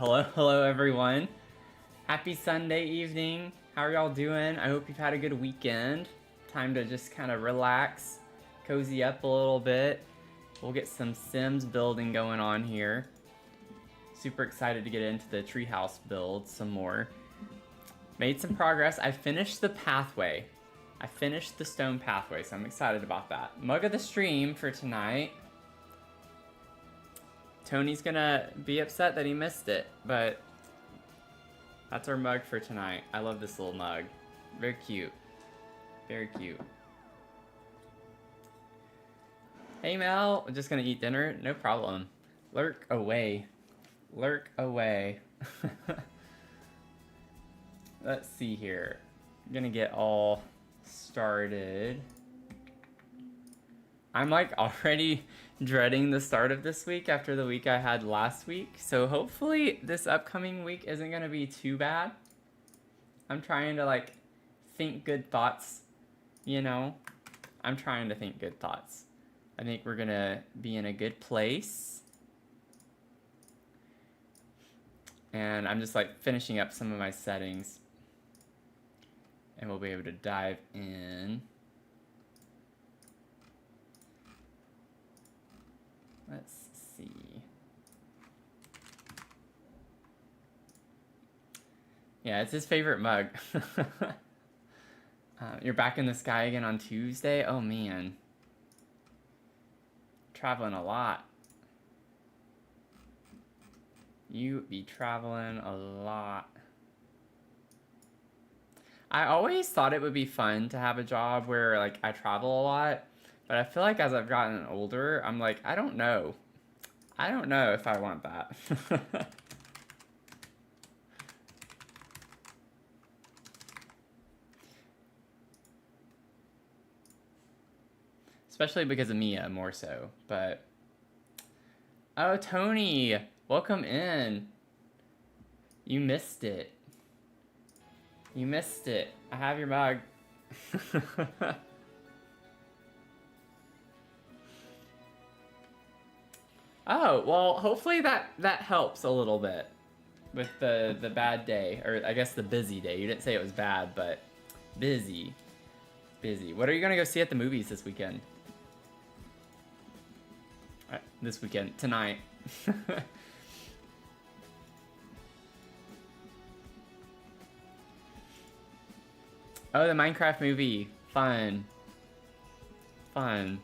Hello everyone. Happy Sunday evening. How are y'all doing? I hope you've had a good weekend. Time to just kind of relax, cozy up a little bit. We'll get some Sims building going on here. Super excited to get into the Treehouse build some more. Made some progress. I finished the pathway. I finished the stone pathway, so I'm excited about that. Mug of the stream for tonight. Tony's gonna be upset that he missed it, but that's our mug for tonight. I love this little mug. Very cute. Very cute. Hey Mel, just gonna eat dinner? No problem. Lurk away. Lurk away. Let's see here. I'm gonna get all started. I'm like already dreading the start of this week after the week I had last week. So hopefully this upcoming week isn't gonna be too bad. I'm trying to like think good thoughts, you know? I'm trying to think good thoughts. I think we're gonna be in a good place. And I'm just like finishing up some of my settings. And we'll be able to dive in. Let's see. Yeah, it's his favorite mug. You're back in the sky again on Tuesday? Oh man. Traveling a lot. You be traveling a lot. I always thought it would be fun to have a job where like I travel a lot. But I feel like as I've gotten older, I'm like, I don't know. I don't know if I want that. Especially because of Mia, more so. But, oh, Tony, welcome in. You missed it. You missed it. I have your mug. Oh, well, hopefully that helps a little bit with the bad day, or I guess the busy day. You didn't say it was bad, but busy. Busy. What are you gonna go see at the movies this weekend? This weekend, tonight. Oh, the Minecraft movie. Fun. Fun.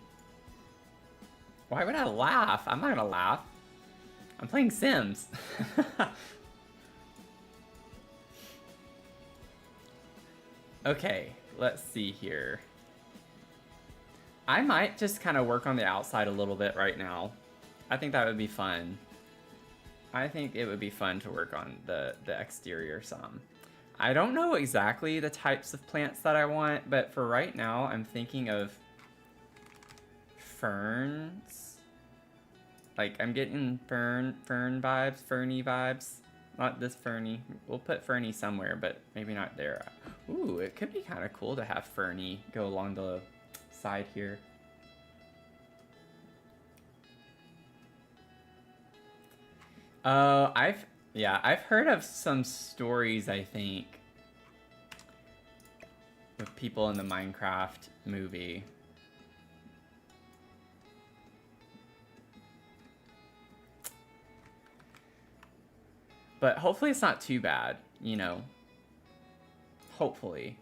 Why would I laugh? I'm not gonna laugh. I'm playing Sims. Okay, let's see here. I might just kind of work on the outside a little bit right now. I think that would be fun. I think it would be fun to work on the exterior some. I don't know exactly the types of plants that I want, but for right now, I'm thinking of ferns. Like, I'm getting fern vibes, ferny vibes. Not this ferny. We'll put ferny somewhere, but maybe not there. Ooh, it could be kind of cool to have ferny go along the side here. I've heard of some stories, I think, with people in the Minecraft movie. But hopefully it's not too bad, you know. Hopefully.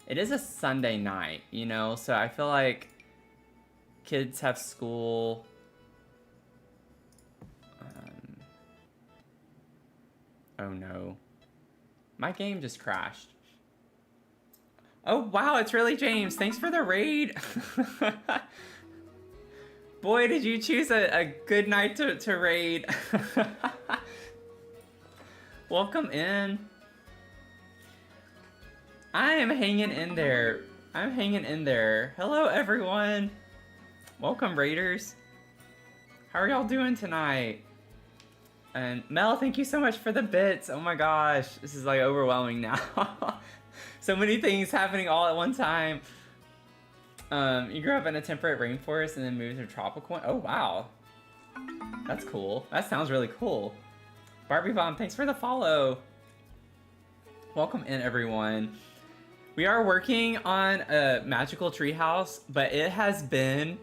It is a Sunday night, you know, so I feel like kids have school. Oh no. My game just crashed. Oh wow, it's really James. Thanks for the raid. Boy, did you choose a good night to raid. Welcome in. I am hanging in there. I'm hanging in there. Hello, everyone. Welcome, raiders. How are y'all doing tonight? And Mel, thank you so much for the bits. Oh my gosh, this is like overwhelming now. So many things happening all at one time. You grew up in a temperate rainforest and then moved to a tropical one? Oh, wow. That's cool. That sounds really cool. Barbie Bomb, thanks for the follow. Welcome in, everyone. We are working on a magical treehouse, but it has been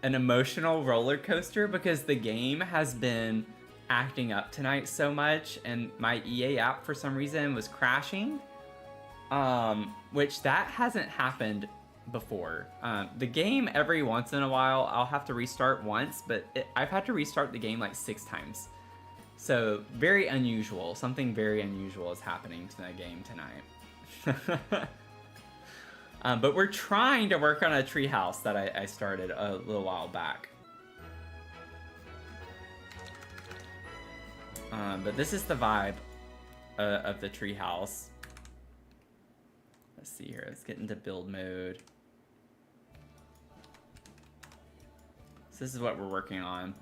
an emotional roller coaster because the game has been acting up tonight so much, and my EA app for some reason was crashing, which that hasn't happened before. The game, every once in a while I'll have to restart once, but I've had to restart the game like 6 times. So very unusual. Something very unusual is happening to the game tonight. But we're trying to work on a treehouse that I started a little while back. But this is the vibe of the treehouse. Let's see here. Let's get into build mode. So this is what we're working on.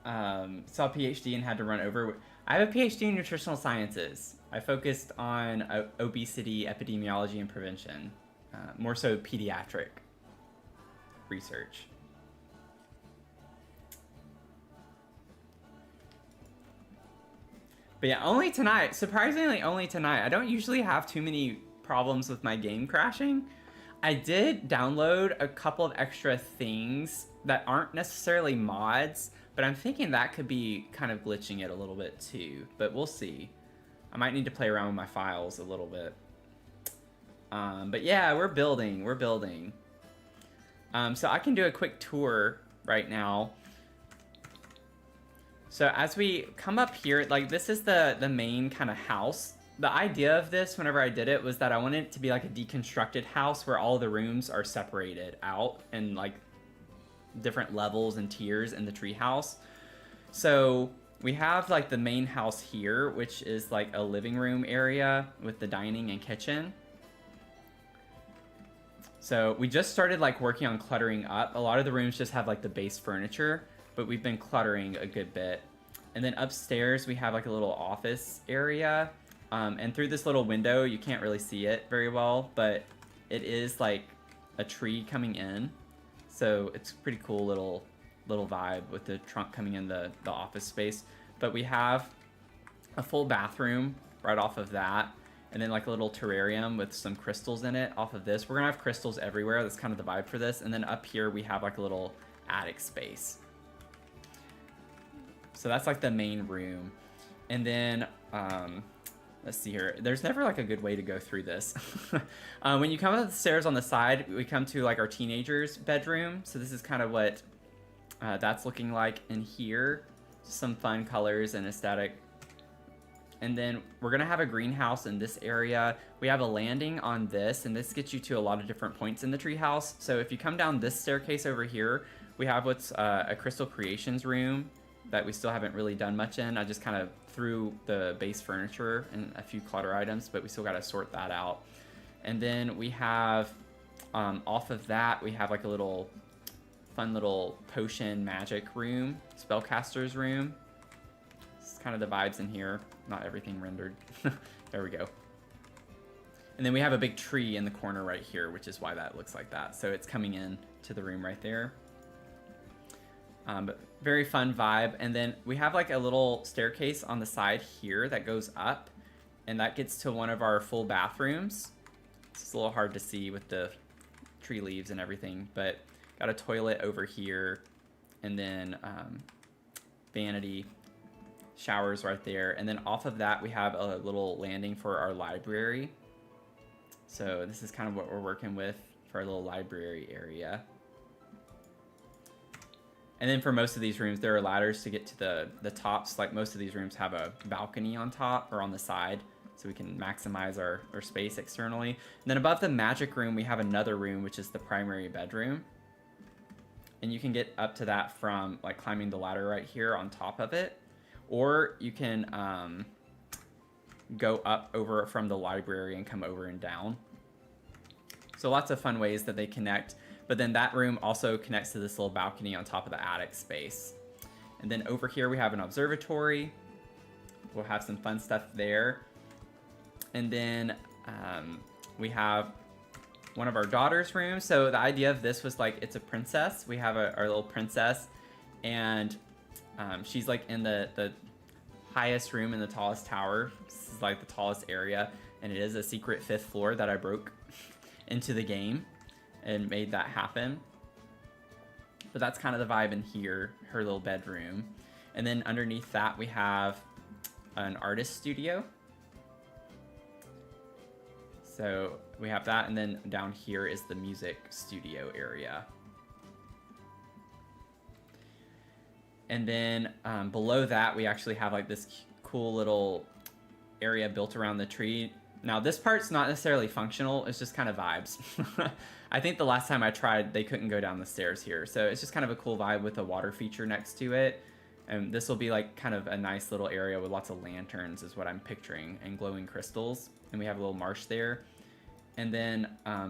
Saw a PhD and had to run over. I have a PhD in nutritional sciences. I focused on obesity, epidemiology, and prevention. More so pediatric research. But yeah, only tonight. Surprisingly, only tonight. I don't usually have too many problems with my game crashing. I did download a couple of extra things that aren't necessarily mods, but I'm thinking that could be kind of glitching it a little bit too. But we'll see. I might need to play around with my files a little bit. But yeah, we're building. We're building. So I can do a quick tour right now. So as we come up here, like this is the main kind of house. The idea of this, whenever I did it, was that I wanted it to be like a deconstructed house where all the rooms are separated out and like different levels and tiers in the treehouse. So we have like the main house here, which is like a living room area with the dining and kitchen. So we just started like working on cluttering up. A lot of the rooms just have like the base furniture, but we've been cluttering a good bit. And then upstairs we have like a little office area. And through this little window, you can't really see it very well, but it is like a tree coming in. So it's a pretty cool little vibe with the trunk coming in the office space. But we have a full bathroom right off of that. And then like a little terrarium with some crystals in it off of this. We're gonna have crystals everywhere. That's kind of the vibe for this. And then up here we have like a little attic space. So that's like the main room. And then, let's see here. There's never like a good way to go through this. When you come up the stairs on the side, we come to like our teenager's bedroom. So this is kind of what that's looking like in here. Some fun colors and aesthetic. And then we're gonna have a greenhouse in this area. We have a landing on this, and this gets you to a lot of different points in the treehouse. So if you come down this staircase over here, we have what's a Crystal Creations room that we still haven't really done much in. I just kind of threw the base furniture and a few clutter items, but we still got to sort that out. And then we have, off of that, we have like a little fun little potion magic room, spellcaster's room. This is kind of the vibes in here. Not everything rendered. There we go. And then we have a big tree in the corner right here, which is why that looks like that. So it's coming in to the room right there. But very fun vibe. And then we have like a little staircase on the side here that goes up, and that gets to one of our full bathrooms. It's a little hard to see with the tree leaves and everything, but got a toilet over here, and then vanity, showers right there. And then off of that we have a little landing for our library. So this is kind of what we're working with for our little library area. And then for most of these rooms, there are ladders to get to the tops. Like most of these rooms have a balcony on top or on the side, so we can maximize our space externally. And then above the magic room, we have another room, which is the primary bedroom. And you can get up to that from like climbing the ladder right here on top of it. Or you can go up over from the library and come over and down. So lots of fun ways that they connect. But then that room also connects to this little balcony on top of the attic space. And then over here we have an observatory. We'll have some fun stuff there. And then we have one of our daughter's rooms. So the idea of this was like, it's a princess. We have our little princess, and she's like in the highest room in the tallest tower. This is like the tallest area, and it is a secret 5th floor that I broke into the game and made that happen. But that's kind of the vibe in here, her little bedroom. And then underneath that we have an artist studio. So we have that, and then down here is the music studio area. And then below that, we actually have like this cool little area built around the tree. Now this part's not necessarily functional, it's just kind of vibes. I think the last time I tried, they couldn't go down the stairs here. So it's just kind of a cool vibe with a water feature next to it. And this will be like kind of a nice little area with lots of lanterns is what I'm picturing, and glowing crystals. And we have a little marsh there. And then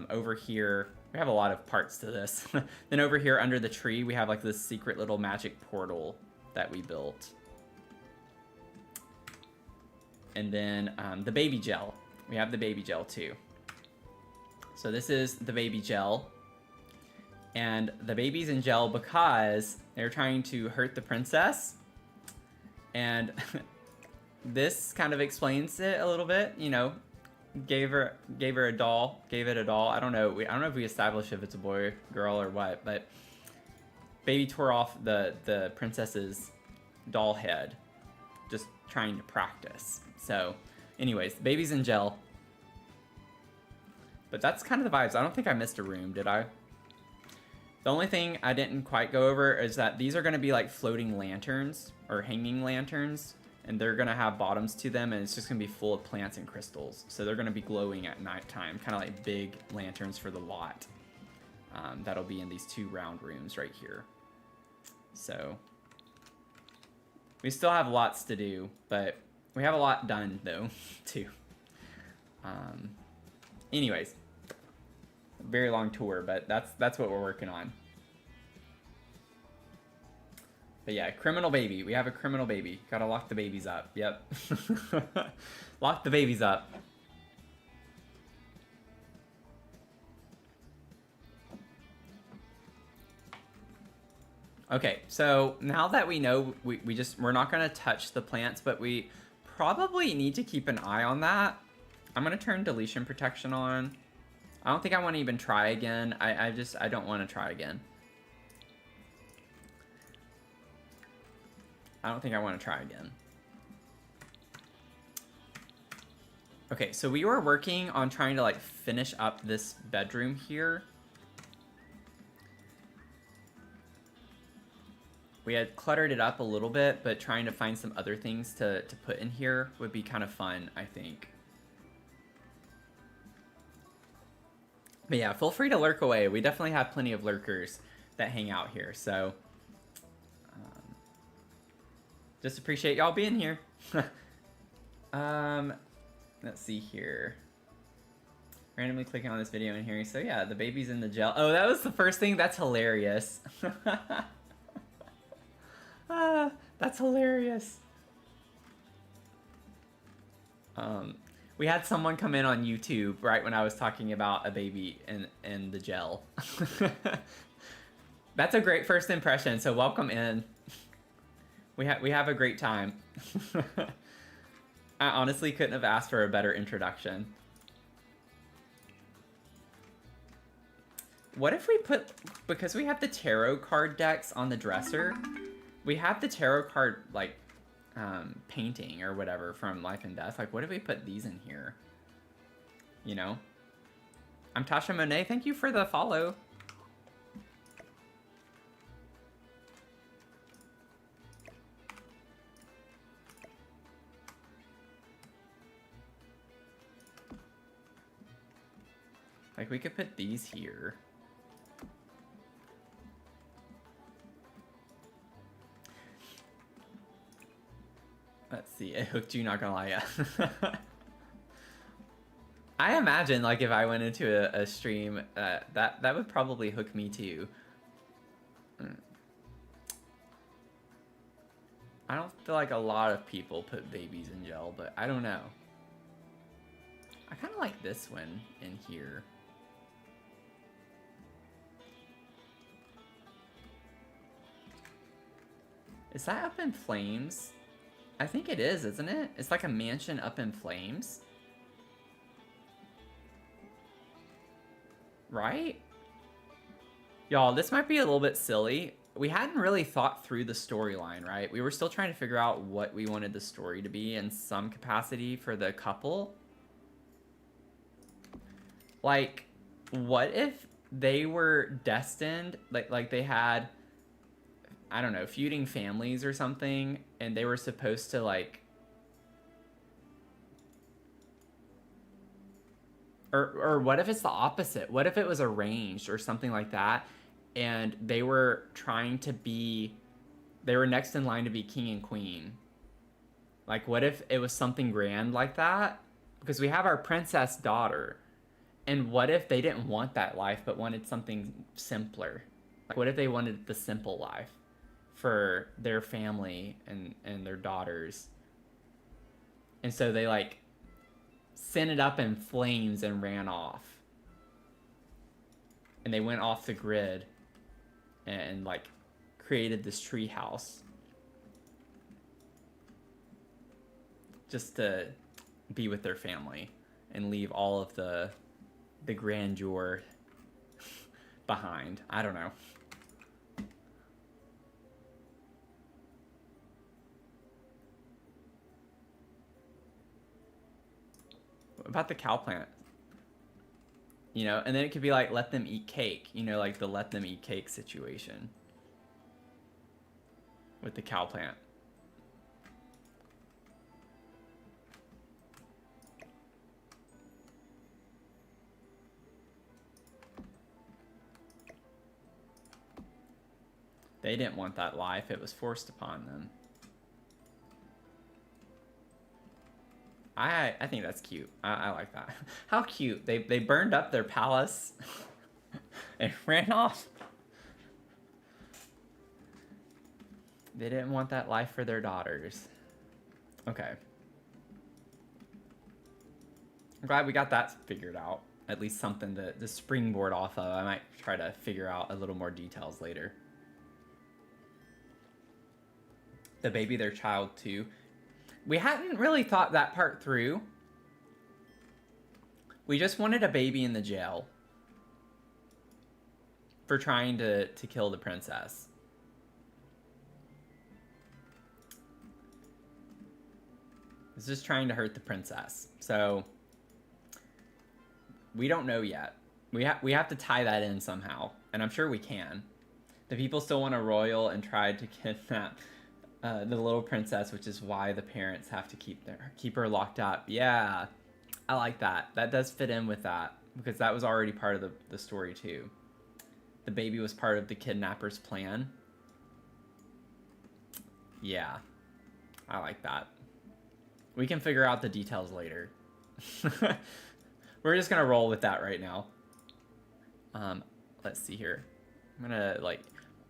over here, we have a lot of parts to this. Then over here under the tree, we have like this secret little magic portal that we built. And then the baby gel. We have the baby gel too. So this is the baby gel. And the baby's in gel because they're trying to hurt the princess. And this kind of explains it a little bit, you know. Gave her a doll, gave it a doll. I don't know if we established if it's a boy, girl, or what, but baby tore off the princess's doll head, just trying to practice. So, anyways, the baby's in gel. But that's kind of the vibes. I don't think I missed a room, did I? The only thing I didn't quite go over is that these are going to be like floating lanterns or hanging lanterns. And they're going to have bottoms to them, and it's just going to be full of plants and crystals. So they're going to be glowing at nighttime, kind of like big lanterns for the lot. That'll be in these 2 round rooms right here. So we still have lots to do, but we have a lot done, though, too. Anyways, very long tour, but that's what we're working on. But yeah, criminal baby. We have a criminal baby. Gotta lock the babies up. Yep. Lock the babies up. Okay, so now that we know, we're not gonna touch the plants, but we probably need to keep an eye on that. I'm gonna turn deletion protection on. I don't think I want to even try again. I don't want to try again. I don't think I want to try again. Okay, so we were working on trying to like finish up this bedroom here. We had cluttered it up a little bit, but trying to find some other things to put in here would be kind of fun, I think. But yeah, feel free to lurk away. We definitely have plenty of lurkers that hang out here, so just appreciate y'all being here. Let's see here. Randomly clicking on this video and hearing, so yeah, the baby's in the gel. Oh, that was the first thing? That's hilarious. That's hilarious. We had someone come in on YouTube right when I was talking about a baby in the gel. That's a great first impression, so welcome in. We have a great time. I honestly couldn't have asked for a better introduction. What if we put, because we have the tarot card decks on the dresser, we have the tarot card, like, painting or whatever from Life and Death. Like, what if we put these in here? You know? I'm Tasha Monet. Thank you for the follow. Like, we could put these here. Let's see, it hooked you, not gonna lie, yeah. I imagine, like, if I went into a stream, that would probably hook me too. I don't feel like a lot of people put babies in gel, but I don't know. I kind of like this one in here. Is that up in flames? I think it is, isn't it? It's like a mansion up in flames. Right? Y'all, this might be a little bit silly. We hadn't really thought through the storyline, right? We were still trying to figure out what we wanted the story to be in some capacity for the couple. Like, what if they were destined, like they had, I don't know, feuding families or something, and they were supposed to, like, or what if it's the opposite? What if it was arranged or something like that, and they were trying to be, they were next in line to be king and queen? Like, what if it was something grand like that? Because we have our princess daughter, and what if they didn't want that life but wanted something simpler? Like, what if they wanted the simple life for their family and their daughters? And so they, like, sent it up in flames and ran off. And they went off the grid and like, created this treehouse. Just to be with their family and leave all of the grandeur behind. I don't know. What about the cow plant? You know, and then it could be like, let them eat cake. You know, like the let them eat cake situation with the cow plant. They didn't want that life. It was forced upon them. I think that's cute. I like that. How cute. They burned up their palace and ran off. They didn't want that life for their daughters. Okay. I'm glad we got that figured out. At least something to springboard off of. I might try to figure out a little more details later. The baby, their child too. We hadn't really thought that part through. We just wanted a baby in the jail for trying to kill the princess. It's just trying to hurt the princess. So we don't know yet. We have to tie that in somehow, and I'm sure we can. The people still want a royal and tried to kidnap the little princess, which is why the parents have to keep her locked up. Yeah, I like that. That does fit in with that, because that was already part of the story too. The baby was part of the kidnapper's plan. Yeah, I like that. We can figure out the details later. We're just gonna roll with that right now. Let's see here. I'm gonna, like,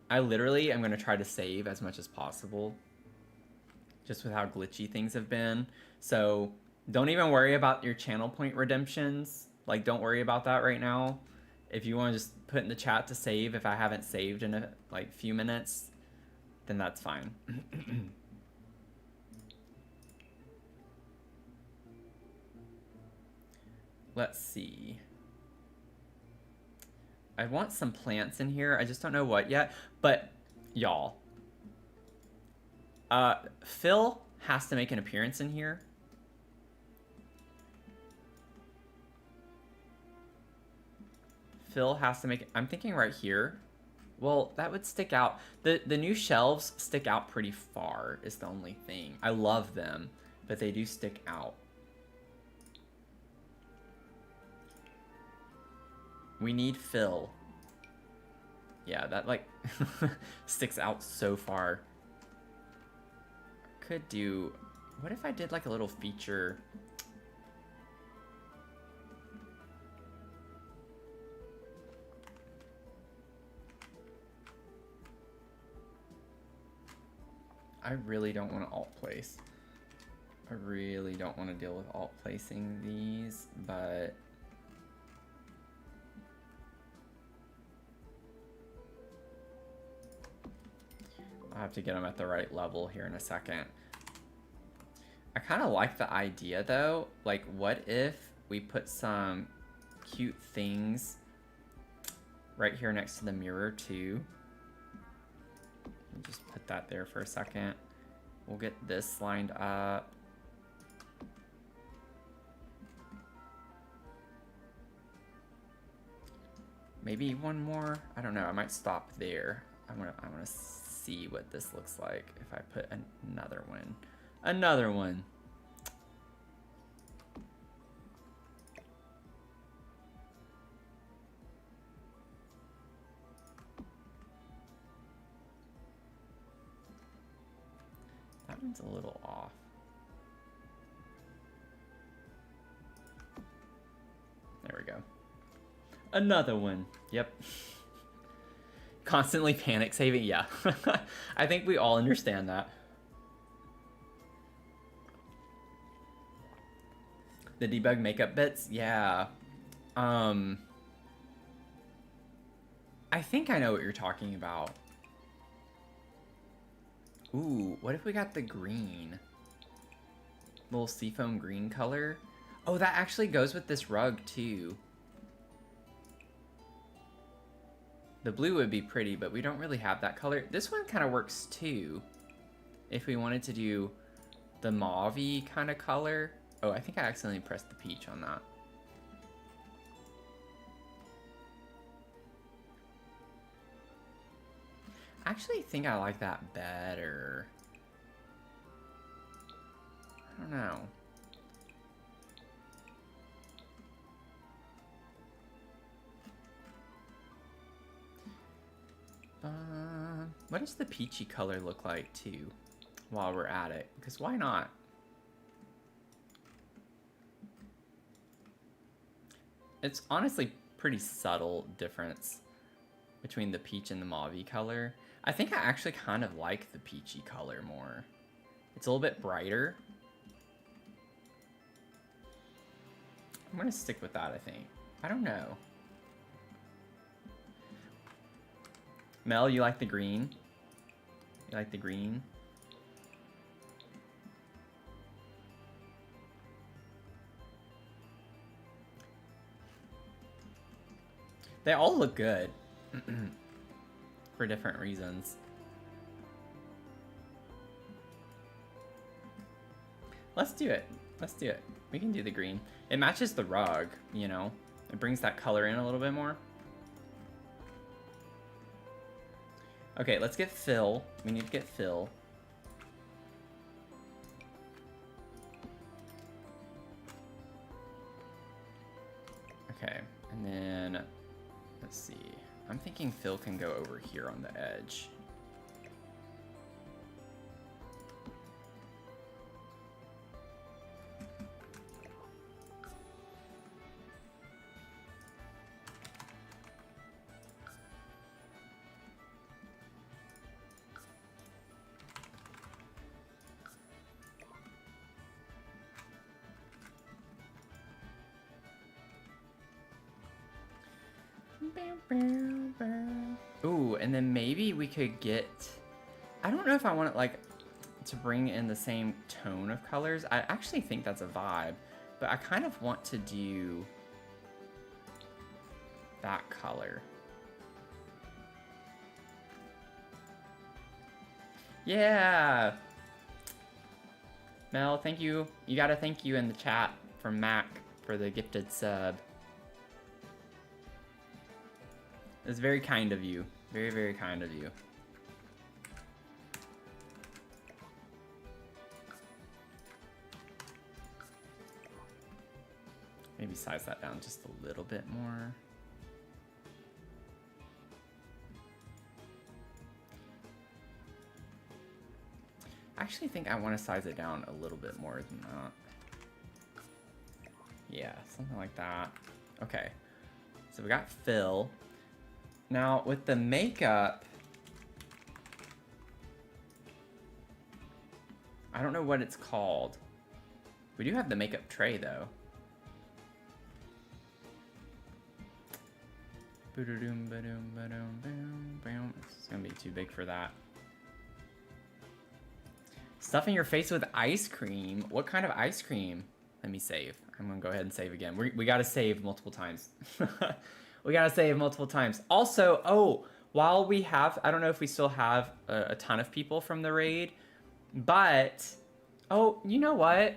I literally am gonna try to save as much as possible, just with how glitchy things have been. So don't even worry about your channel point redemptions. Like, don't worry about that right now. If you want to just put in the chat to save, if I haven't saved in a few minutes, then that's fine. Let's see. I want some plants in here. I just don't know what yet. But y'all, Phil has to make an appearance in here. Phil has to make, I'm thinking right here. Well, that would stick out. The new shelves stick out pretty far is the only thing. I love them, but they do stick out. We need Phil. Yeah, that, like, sticks out so far. Could do, what if I did like a little feature? I really don't want to alt place. I really don't want to deal with alt placing these, but have to get them at the right level here in a second. I kind of like the idea though. Like, what if we put some cute things right here next to the mirror too? Just put that there for a second. We'll get this lined up. Maybe one more. I don't know. I might stop there. I want to see what this looks like if I put another one. Another one. That one's a little off. There we go. Another one. Yep. Constantly panic saving. Yeah. I think we all understand that. The debug makeup bits? Yeah. I think I know what you're talking about. Ooh, what if we got the green? Little seafoam green color? Oh, that actually goes with this rug too. The blue would be pretty, but we don't really have that color. This one kind of works too. If we wanted to do the mauve-y kind of color. Oh, I think I accidentally pressed the peach on that. I actually think I like that better. I don't know. What does the peachy color look like too while we're at it? Because why not? It's honestly pretty subtle difference between the peach and the mauve color. I think I actually kind of like the peachy color more. It's a little bit brighter. I'm gonna stick with that, I think. I don't know. Mel, you like the green? You like the green? They all look good. For different reasons. Let's do it. Let's do it. We can do the green. It matches the rug, you know? It brings that color in a little bit more. Okay, let's get Phil. We need to get Phil. Okay, and then let's see. I'm thinking Phil can go over here on the edge. Ooh, and then maybe we could get... I don't know if I want it, like, to bring in the same tone of colors. I actually think that's a vibe, but I kind of want to do that color. Yeah! Mel, thank you. You got a thank you in the chat from Mac for the gifted sub. It's very kind of you. Very, very kind of you. Maybe size that down just a little bit more. I actually think I want to size it down a little bit more than that. Yeah, something like that. Okay, so we got Phil. Now, with the makeup, I don't know what it's called. We do have the makeup tray, though. It's gonna be too big for that. Stuffing your face with ice cream. What kind of ice cream? Let me save. I'm gonna go ahead and save again. We gotta save multiple times. We gotta save multiple times. Also, oh, while we have, I don't know if we still have a ton of people from the raid, but, oh, you know what?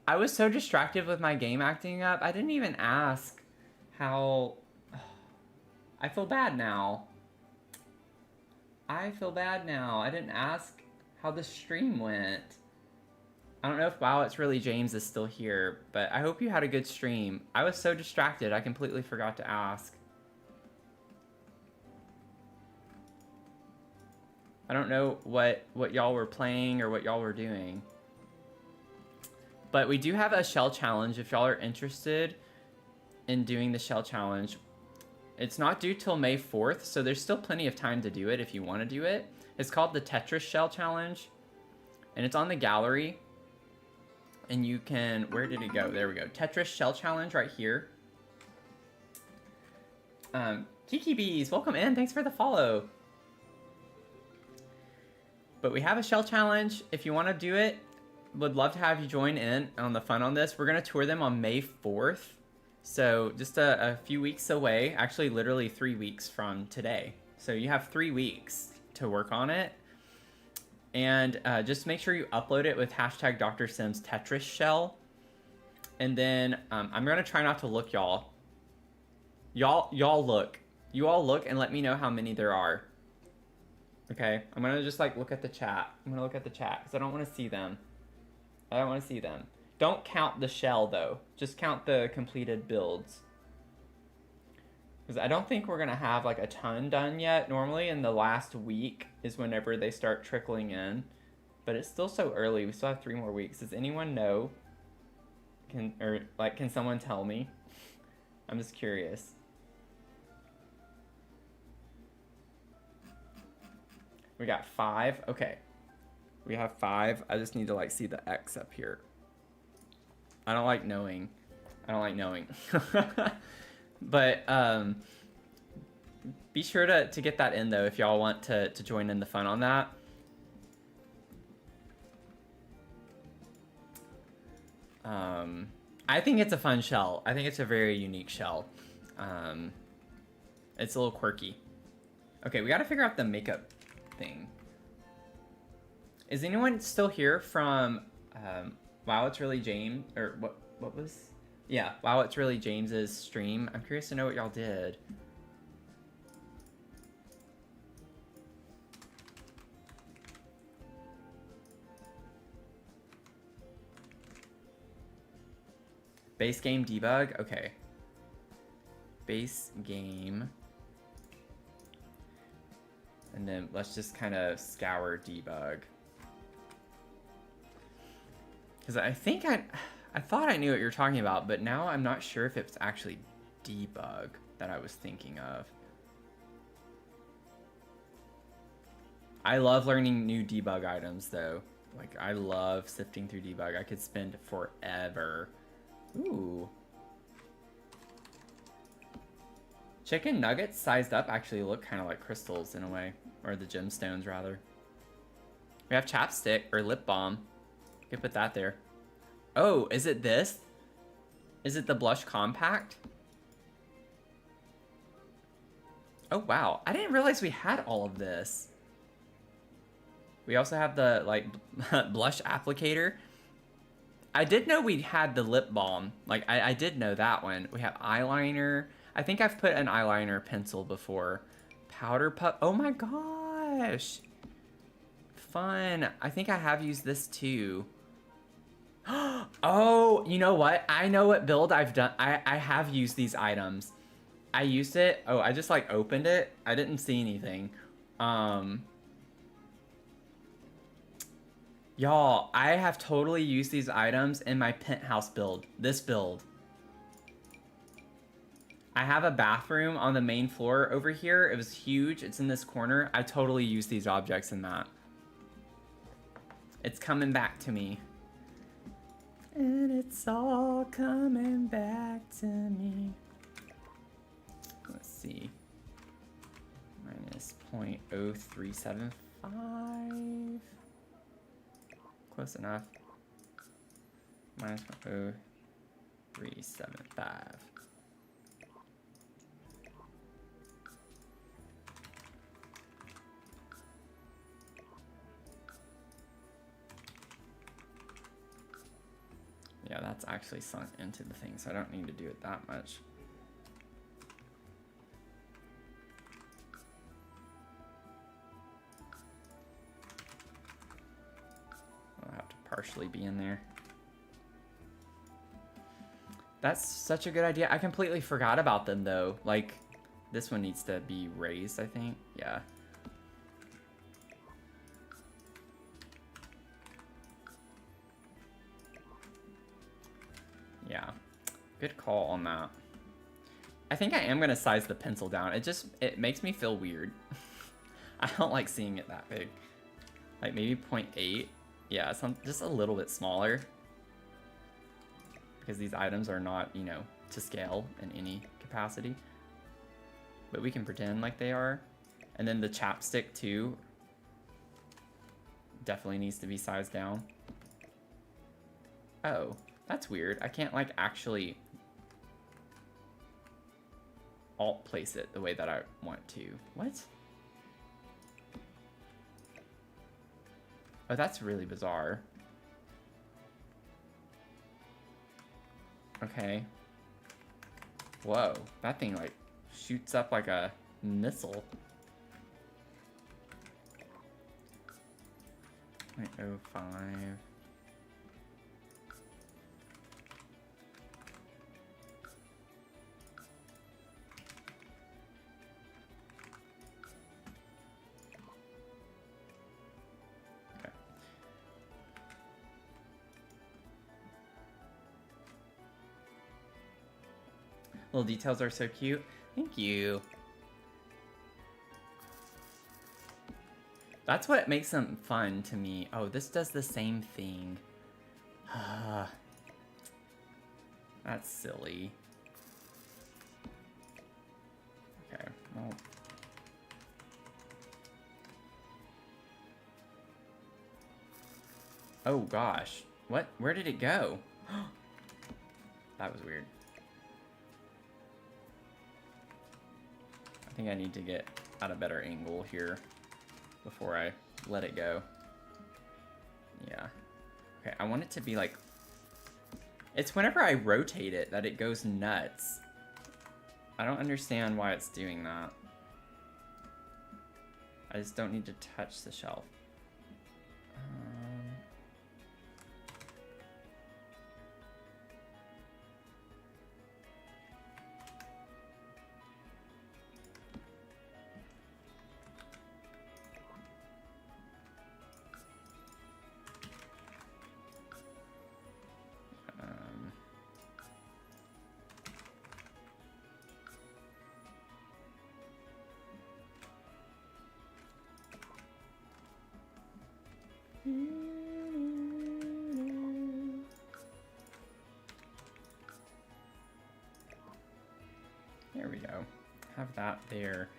I was so distracted with my game acting up, I didn't even ask how, I feel bad now. I feel bad now. I didn't ask how the stream went. I don't know if Wow It's Really James is still here, but I hope you had a good stream. I was so distracted, I completely forgot to ask. I don't know what y'all were playing or what y'all were doing. But we do have a shell challenge if y'all are interested in doing the shell challenge. It's not due till May 4th, so there's still plenty of time to do it if you want to do it. It's called the Tetris Shell Challenge, and it's on the gallery. And you can, where did it go? There we go. Tetris Shell Challenge right here. Kiki Bees, welcome in. Thanks for the follow. But we have a shell challenge. If you want to do it, would love to have you join in on the fun on this. We're going to tour them on May 4th. So just a few weeks away, actually literally 3 weeks from today. So you have 3 weeks to work on it. And just make sure you upload it with hashtag Dr. Sims Tetris Shell. And then I'm going to try not to look, y'all. Y'all look. You all look and let me know how many there are. Okay? I'm going to just like look at the chat. I'm going to look at the chat because I don't want to see them. I don't want to see them. Don't count the shell though. Just count the completed builds. Because I don't think we're going to have like a ton done yet. Normally in the last week is whenever they start trickling in. But it's still so early. We still have 3 more weeks. Does anyone know? Can someone tell me? I'm just curious. We got 5. Okay. We have 5. I just need to like see the X up here. I don't like knowing. I don't like knowing. But be sure to get that in though if y'all want to join in the fun on that. I think it's a fun shell. I think it's a very unique shell. It's a little quirky. Okay, we gotta figure out the makeup thing. Is anyone still here from Wow It's Really James, or what was? Yeah, Wow It's Really James's stream. I'm curious to know what y'all did. Base game debug? Okay. Base game. And then let's just kind of scour debug. Because I think I thought I knew what you're talking about, but now I'm not sure if it's actually debug that I was thinking of. I love learning new debug items though. Like I love sifting through debug. I could spend forever. Ooh. Chicken nuggets sized up actually look kind of like crystals in a way. Or the gemstones rather. We have chapstick or lip balm. You could put that there. Oh, is it this? Is it the blush compact? Oh wow, I didn't realize we had all of this. We also have the like blush applicator. I did know we had the lip balm. Like I did know that one. We have eyeliner. I think I've put an eyeliner pencil before. Powder puff. Oh my gosh. Fun. I think I have used this too. Oh, you know what? I know what build I've done. I have used these items. I used it. Oh, I just like opened it. I didn't see anything. Y'all, I have totally used these items in my penthouse build. This build. I have a bathroom on the main floor over here. It was huge. It's in this corner. I totally used these objects in that. It's coming back to me. And it's all coming back to me. Let's see. Minus 0.0375. close enough. -0.0375. Yeah, that's actually sunk into the thing, so I don't need to do it that much. I'll have to partially be in there. That's such a good idea. I completely forgot about them though. Like, this one needs to be raised, I think. Yeah. Yeah. Good call on that. I think I am gonna size the pencil down. It makes me feel weird. I don't like seeing it that big. Like maybe 0.8. Yeah, just a little bit smaller. Because these items are not, you know, to scale in any capacity. But we can pretend like they are. And then the chapstick too definitely needs to be sized down. Oh, that's weird. I can't like actually alt place it the way that I want to. What? Oh, that's really bizarre. Okay. Whoa, that thing like shoots up like a missile. 0.05. Little details are so cute. Thank you. That's what makes them fun to me. Oh, this does the same thing. That's silly. Okay, well. Oh gosh. What? Where did it go? That was weird. I think I need to get at a better angle here before I let it go. Yeah. Okay, I want it to be like... It's whenever I rotate it that it goes nuts. I don't understand why it's doing that. I just don't need to touch the shelf. There we go. Have that there.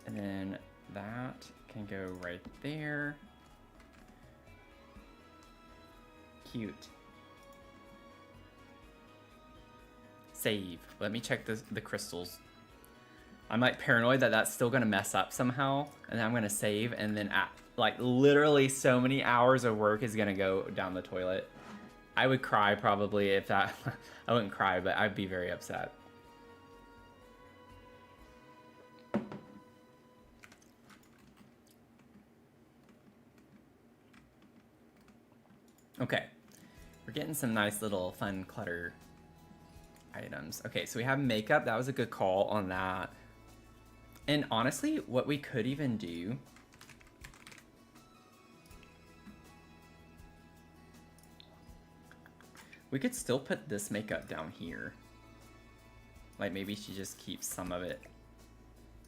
And then that can go right there. Cute. Save. Let me check the crystals. I'm like paranoid that that's still gonna mess up somehow, and then I'm gonna save, and then like literally so many hours of work is gonna go down the toilet. I would cry probably if that. I wouldn't cry, but I'd be very upset. Okay, we're getting some nice little fun clutter items. Okay, so we have makeup. That was a good call on that. And honestly, what we could even do... We could still put this makeup down here. Like maybe she just keeps some of it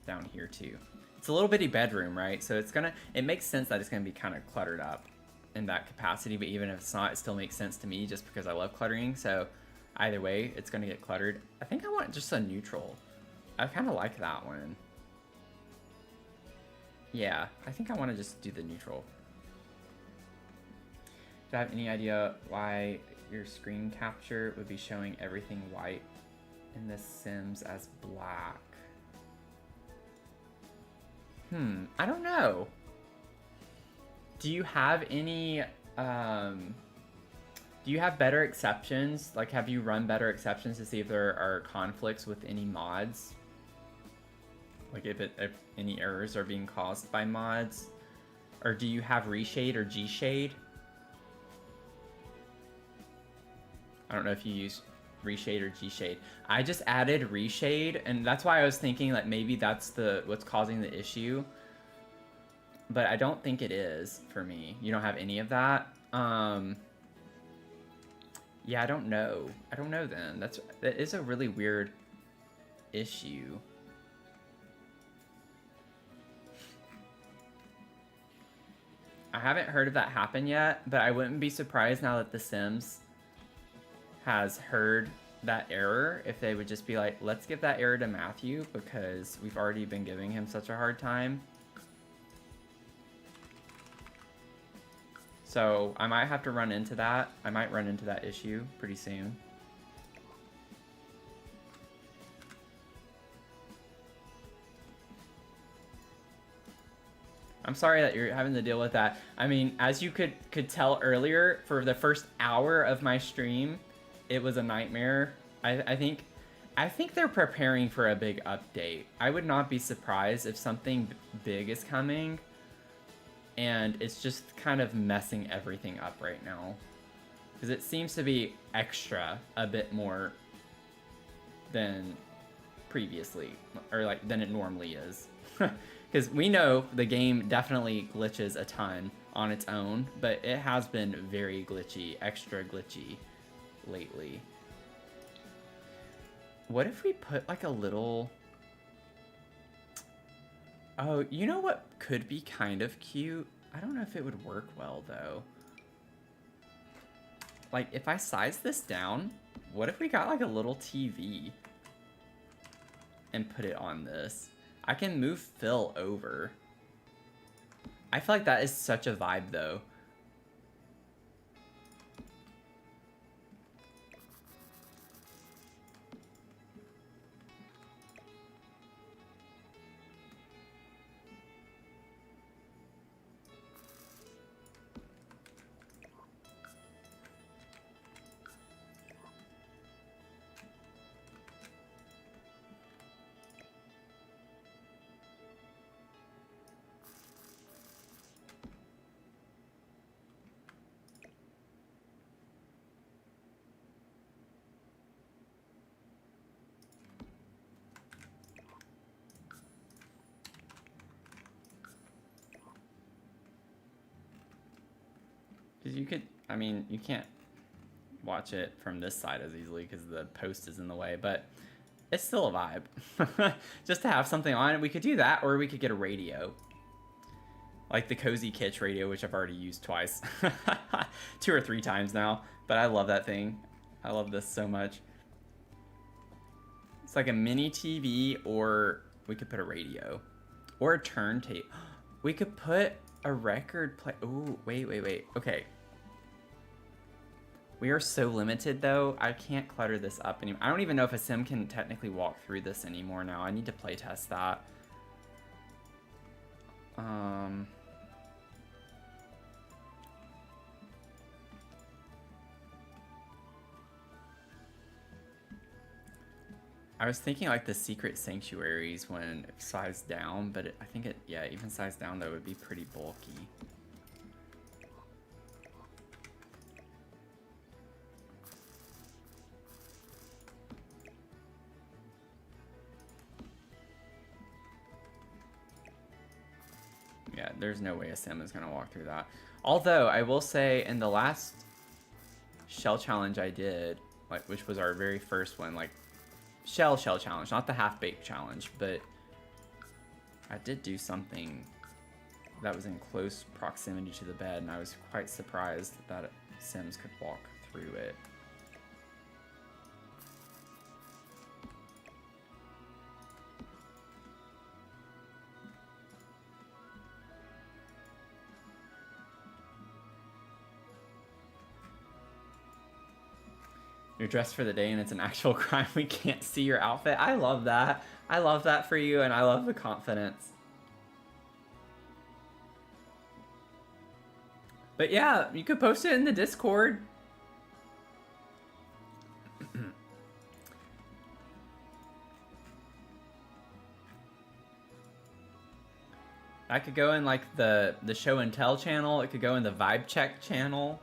down here too. It's a little bitty bedroom, right? So it's gonna... It makes sense that it's gonna be kind of cluttered up in that capacity, but even if it's not, it still makes sense to me just because I love cluttering. So either way, it's gonna get cluttered. I think I want just a neutral. I kind of like that one. Yeah, I think I want to just do the neutral. Do I have any idea why your screen capture would be showing everything white in The Sims as black? I don't know. Do you have any, do you have better exceptions? Like, have you run better exceptions to see if there are conflicts with any mods? Like, if any errors are being caused by mods? Or do you have Reshade or G-Shade? I don't know if you use Reshade or G-Shade. I just added Reshade, and that's why I was thinking like maybe that's what's causing the issue. But I don't think it is for me. You don't have any of that. Yeah, I don't know. I don't know then. That is a really weird issue. I haven't heard of that happen yet, but I wouldn't be surprised now that The Sims has heard that error if they would just be like, let's give that error to Matthew because we've already been giving him such a hard time. So I might have to run into that. I might run into that issue pretty soon. I'm sorry that you're having to deal with that. I mean, as you could tell earlier, for the first hour of my stream, it was a nightmare. I think they're preparing for a big update. I would not be surprised if something big is coming and it's just kind of messing everything up right now. Because it seems to be extra a bit more than previously, or like than it normally is. Because we know the game definitely glitches a ton on its own, but it has been very glitchy, extra glitchy lately. What if we put like a little... Oh, you know what could be kind of cute? I don't know if it would work well though. Like if I size this down, what if we got like a little TV and put it on this? I can move Phil over. I feel like that is such a vibe though. Because you could, I mean, you can't watch it from this side as easily because the post is in the way, but it's still a vibe. Just to have something on it, we could do that, or we could get a radio. Like the Cozy Kitsch radio, which I've already used twice. 2 or 3 times now, but I love that thing. I love this so much. It's like a mini TV, or we could put a radio. Or a turntable. We could put a record play. Ooh, wait. Okay. We are so limited though. I can't clutter this up anymore. I don't even know if a sim can technically walk through this anymore now. I need to play test that. I was thinking like the secret sanctuaries when sized down, but I think yeah, even sized down though would be pretty bulky. Yeah, there's no way a sim is gonna walk through that. Although I will say in the last shell challenge I did, like which was our very first one, like shell challenge, not the half-baked challenge, but I did do something that was in close proximity to the bed, and I was quite surprised that Sims could walk through it. You're dressed for the day and it's an actual crime we can't see your outfit. I love that. I love that for you, and I love the confidence. But yeah, you could post it in the Discord. I could go in like the show and tell channel. It could go in the vibe check channel.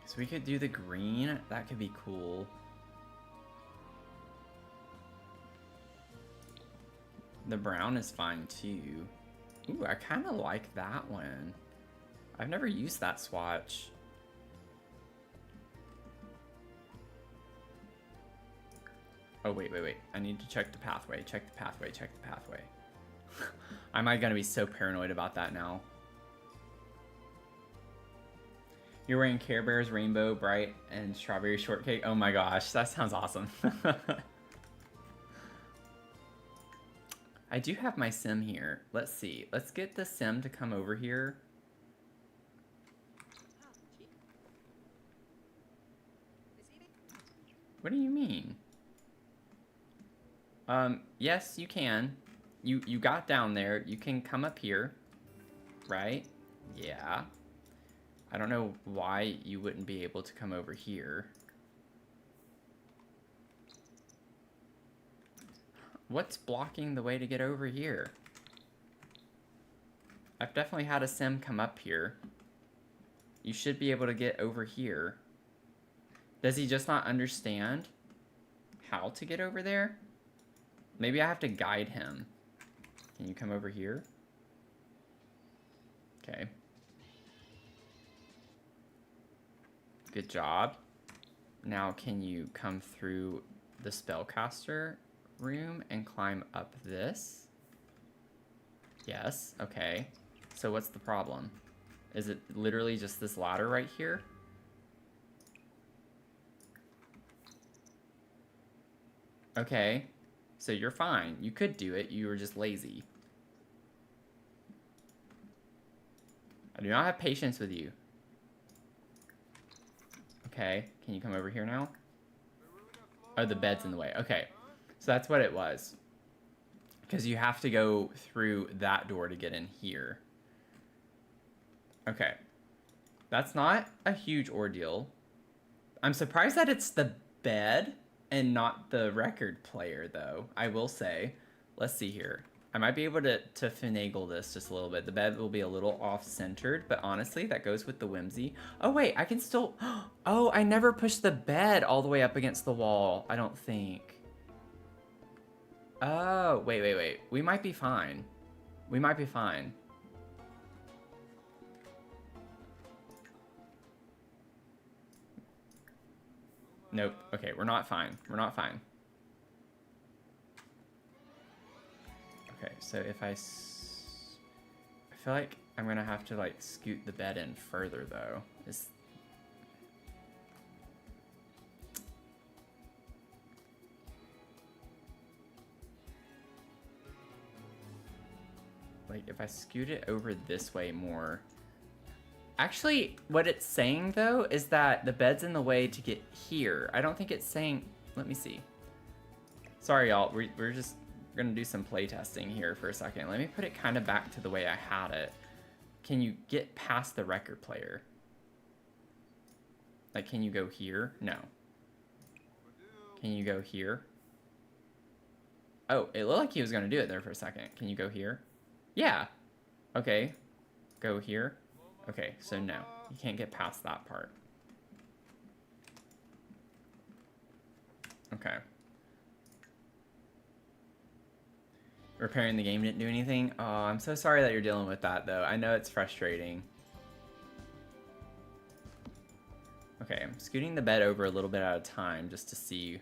So we could do the green. That could be cool. The brown is fine too. Ooh, I kind of like that one. I've never used that swatch. Oh, wait. I need to check the pathway. Check the pathway. Am I gonna be so paranoid about that now? You're wearing Care Bears Rainbow Bright and Strawberry Shortcake. Oh my gosh, that sounds awesome. I do have my sim here. Let's see. Let's get the sim to come over here. What do you mean? Yes, you can. You got down there. You can come up here. Right? Yeah. I don't know why you wouldn't be able to come over here. What's blocking the way to get over here? I've definitely had a sim come up here. You should be able to get over here. Does he just not understand how to get over there? Maybe I have to guide him. Can you come over here? Okay. Good job. Now can you come through the spellcaster room and climb up this? Yes, okay. So what's the problem? Is it literally just this ladder right here? Okay, so you're fine. You could do it, you were just lazy. I do not have patience with you. Okay, can you come over here now? Oh, the bed's in the way. Okay, so that's what it was. Because you have to go through that door to get in here. Okay. That's not a huge ordeal. I'm surprised that it's the bed and not the record player, though, I will say. Let's see here. I might be able to finagle this just a little bit. The bed will be a little off-centered, but honestly, that goes with the whimsy. Oh, wait, I can still... Oh, I never pushed the bed all the way up against the wall, I don't think. Oh, wait. We might be fine. We might be fine. Nope. Okay, we're not fine. We're not fine. Okay, so if I feel like I'm gonna have to, like, scoot the bed in further, though. Like, if I scoot it over this way more... Actually, what it's saying, though, is that the bed's in the way to get here. I don't think it's saying... Let me see. Sorry, y'all. We're just gonna do some play testing here for a second. Let me put it kind of back to the way I had it. Can you get past the record player? Like, can you go here? No. Can you go here? Oh, it looked like he was gonna do it there for a second. Can you go here? Yeah. Okay. Go here. Okay, so no. You can't get past that part. Okay. Repairing the game didn't do anything? Oh, I'm so sorry that you're dealing with that, though. I know it's frustrating. Okay, I'm scooting the bed over a little bit at a time just to see.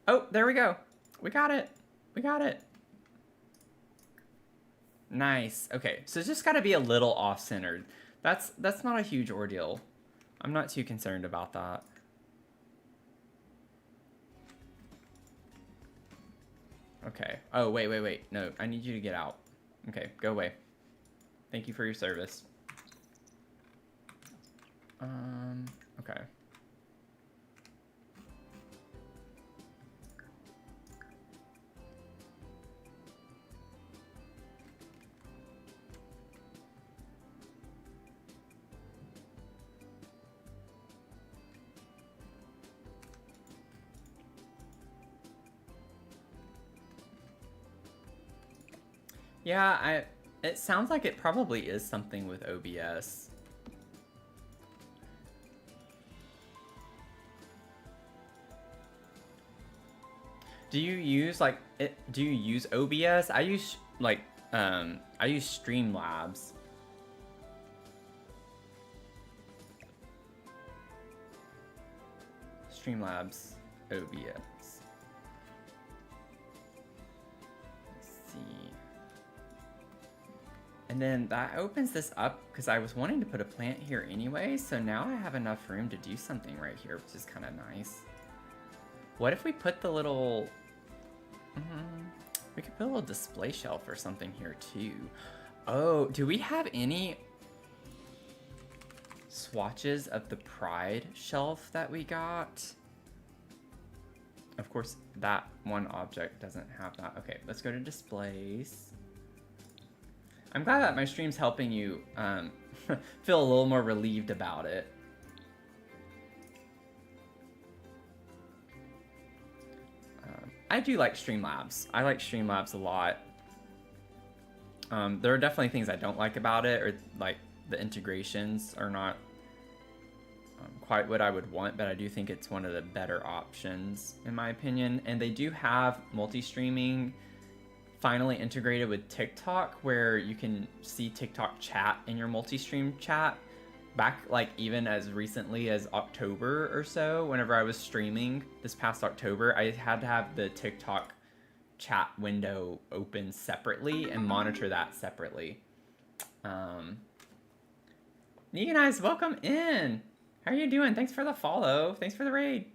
Oh, there we go. We got it. We got it. Nice. Okay, so it's just got to be a little off-centered. That's not a huge ordeal. I'm not too concerned about that. Okay. Oh, wait. No, I need you to get out. Okay, go away. Thank you for your service. Okay. Yeah, it sounds like it probably is something with OBS. Do you use like do you use OBS? I use like I use Streamlabs. Streamlabs OBS. Let's see. And then that opens this up because I was wanting to put a plant here anyway, so now I have enough room to do something right here, which is kind of nice. What if we put the little... we could put a little display shelf or something here too. Oh, do we have any swatches of the Pride shelf that we got? Of course, that one object doesn't have that. Okay, let's go to displays. I'm glad that my stream's helping you feel a little more relieved about it. I do like Streamlabs. I like Streamlabs a lot. There are definitely things I don't like about it, or like the integrations are not quite what I would want, but I do think it's one of the better options in my opinion. And they do have multi-streaming finally integrated with TikTok, where you can see TikTok chat in your multi-stream chat. Back like even as recently as October or so, whenever I was streaming this past October, I had to have the TikTok chat window open separately and monitor that separately. Negan Eyes, welcome in. How are you doing? Thanks for the follow. Thanks for the raid.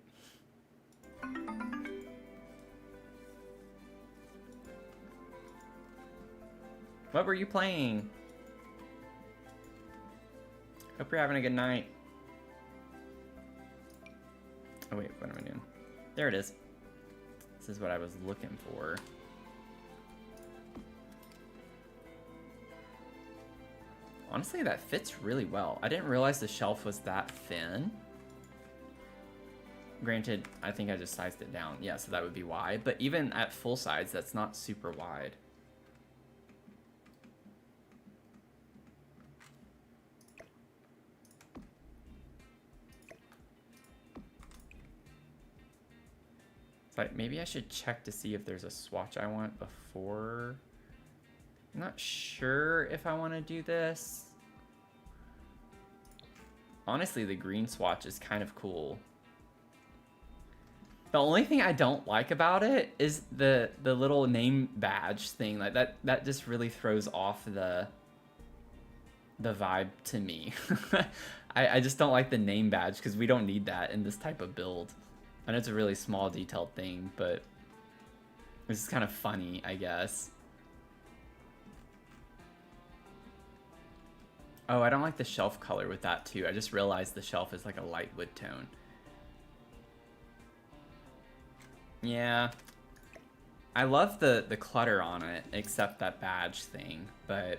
What were you playing? Hope you're having a good night. Oh wait, what am I doing? There it is. This is what I was looking for. Honestly, that fits really well. I didn't realize the shelf was that thin. Granted, I think I just sized it down. Yeah, so that would be wide. But even at full size, that's not super wide. So maybe I should check to see if there's a swatch I want before. I'm not sure if I want to do this. Honestly, the green swatch is kind of cool. The only thing I don't like about it is the little name badge thing. Like that just really throws off the vibe to me. I just don't like the name badge because we don't need that in this type of build. I know it's a really small detailed thing, but this is kind of funny, I guess. Oh, I don't like the shelf color with that too. I just realized the shelf is like a light wood tone. Yeah. I love the clutter on it, except that badge thing, but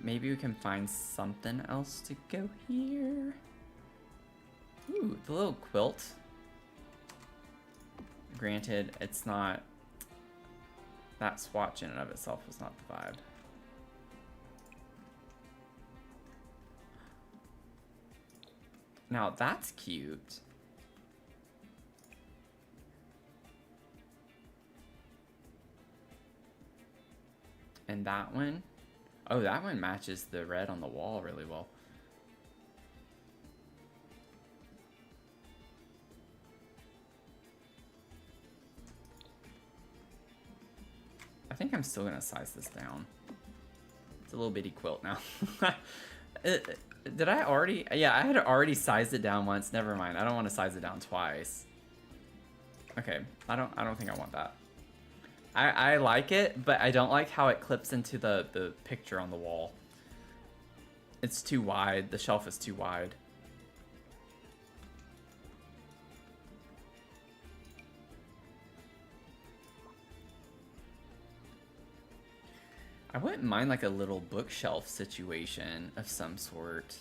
maybe we can find something else to go here. Ooh, the little quilt. Granted, it's not... That swatch in and of itself was not the vibe. Now that's cute. And that one? Oh, that one matches the red on the wall really well. I think I'm still gonna size this down. It's a little bitty quilt now. Did I already? Yeah, I had already sized it down once. Never mind. I don't want to size it down twice. Okay, I don't think I want that. I like it, but I don't like how it clips into the picture on the wall. It's too wide. The shelf is too wide. I wouldn't mind like a little bookshelf situation of some sort.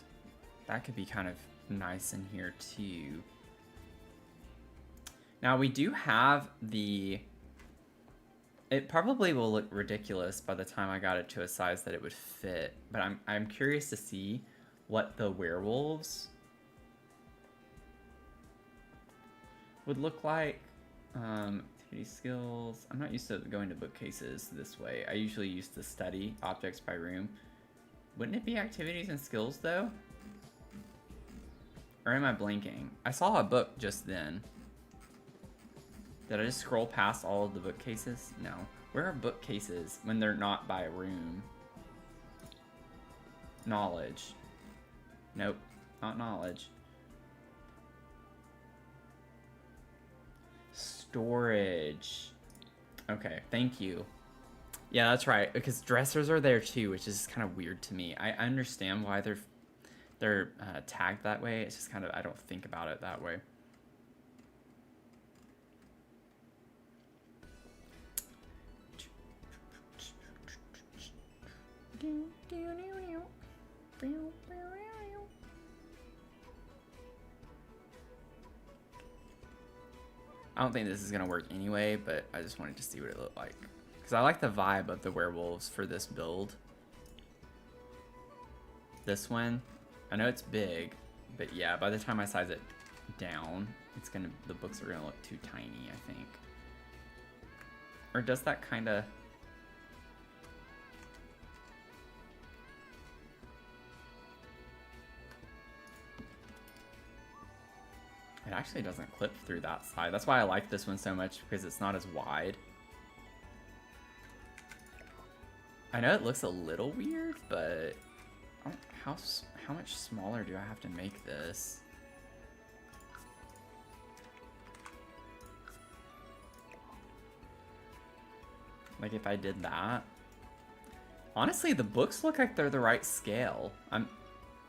That could be kind of nice in here too. Now we do have the... It probably will look ridiculous by the time I got it to a size that it would fit, but I'm curious to see what the werewolves would look like. Activity skills. I'm not used to going to bookcases this way. I usually used to study objects by room. Wouldn't it be activities and skills though? Or am I blanking? I saw a book just then. Did I just scroll past all of the bookcases? No. Where are bookcases when they're not by a room? Knowledge. Nope, not knowledge. Storage. Okay, thank you. Yeah, that's right, because dressers are there too, which is kind of weird to me. I understand why they're tagged that way. It's just kind of, I don't think about it that way. I don't think this is gonna work anyway, but I just wanted to see what it looked like. Because I like the vibe of the werewolves for this build. This one, I know it's big, but yeah, by the time I size it down, the books are gonna look too tiny, I think. Or does that kinda... It actually doesn't clip through that side. That's why I like this one so much, because it's not as wide. I know it looks a little weird, but how much smaller do I have to make this? Like if I did that. Honestly, the books look like they're the right scale.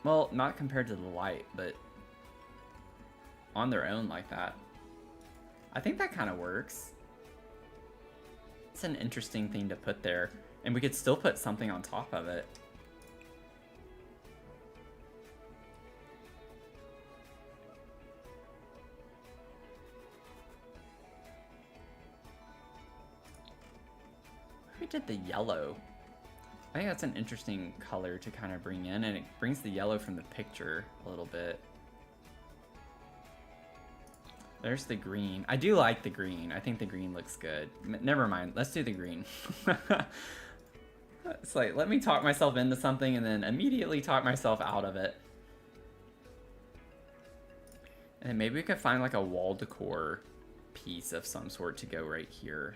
Well, not compared to the light, but on their own like that. I think that kind of works. It's an interesting thing to put there, and we could still put something on top of it. We did the yellow. I think that's an interesting color to kind of bring in, and it brings the yellow from the picture a little bit. There's the green. I do like the green. I think the green looks good. Never mind. Let's do the green. It's like, let me talk myself into something and then immediately talk myself out of it. And then maybe we could find like a wall decor piece of some sort to go right here.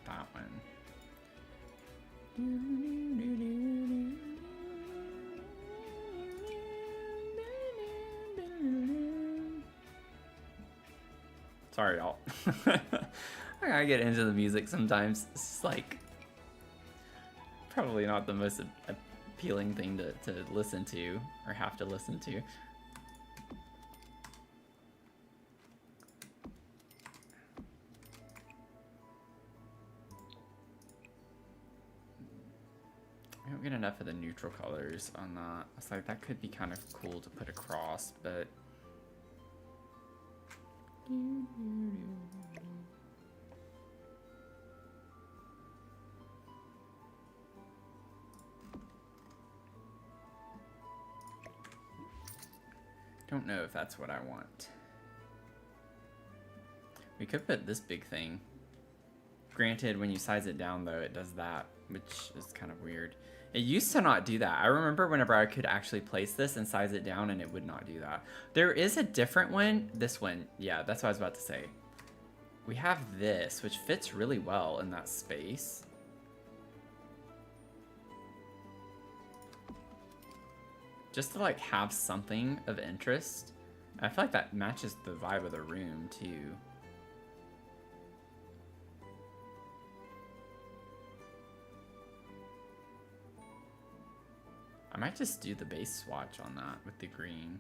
That one. Sorry, y'all. I gotta get into the music sometimes. It's like probably not the most appealing thing to listen to or have to listen to. I don't get enough of the neutral colors on that. It's like that could be kind of cool to put across, but Don't know if that's what I want. We could put this big thing. Granted, when you size it down, though, it does that, which is kind of weird. It used to not do that. I remember whenever I could actually place this and size it down, and it would not do that. There is a different one. This one, yeah, that's what I was about to say. We have this, which fits really well in that space. Just to like have something of interest. I feel like that matches the vibe of the room too. I might just do the base swatch on that with the green.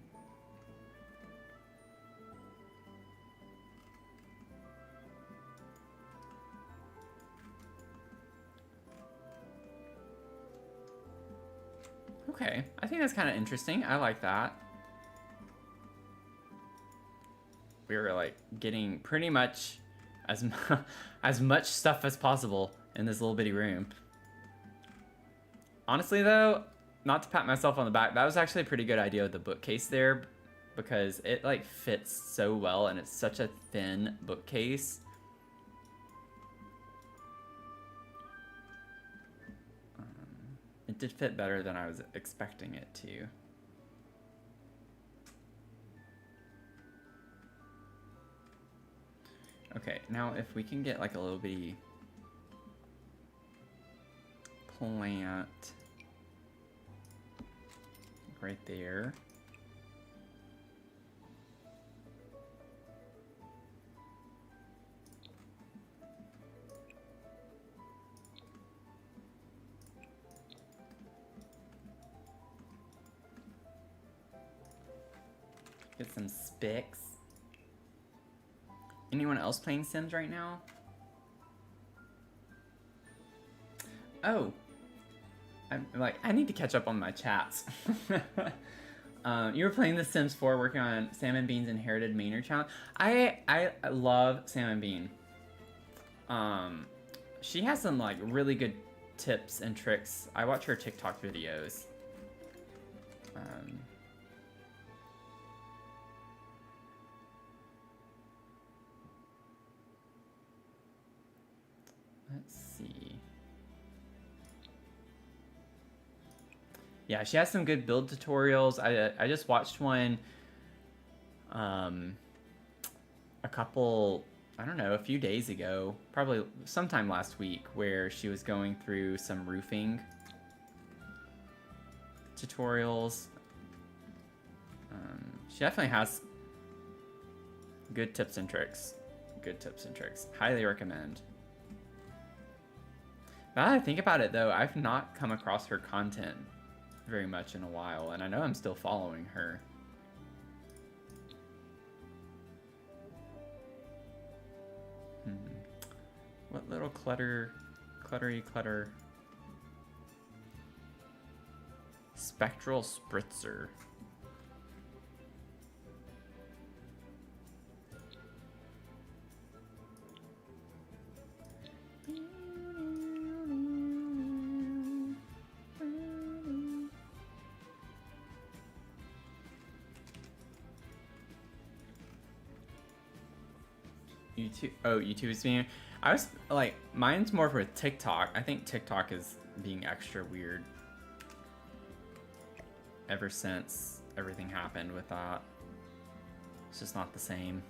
Okay, I think that's kind of interesting. I like that. We were like getting pretty much as much stuff as possible in this little bitty room. Honestly though, not to pat myself on the back, that was actually a pretty good idea with the bookcase there, because it like fits so well and it's such a thin bookcase. It did fit better than I was expecting it to. Okay, now if we can get like a little bitty plant right there. Get some spics. Anyone else playing Sims right now? Oh. I'm like, I need to catch up on my chats. You were playing The Sims 4, working on Sam and Bean's Inherited Manor challenge. I love Sam and Bean. She has some like really good tips and tricks. I watch her TikTok videos. Let's see. Yeah, she has some good build tutorials. I just watched one a couple, I don't know, a few days ago, probably sometime last week, where she was going through some roofing tutorials. She definitely has good tips and tricks. Good tips and tricks. Highly recommend. Now that I think about it, though, I've not come across her content very much in a while, and I know I'm still following her. What little cluttery clutter? Spectral spritzer. YouTube, oh, YouTube is being, I was like, mine's more for TikTok. I think TikTok is being extra weird ever since everything happened with that. It's just not the same.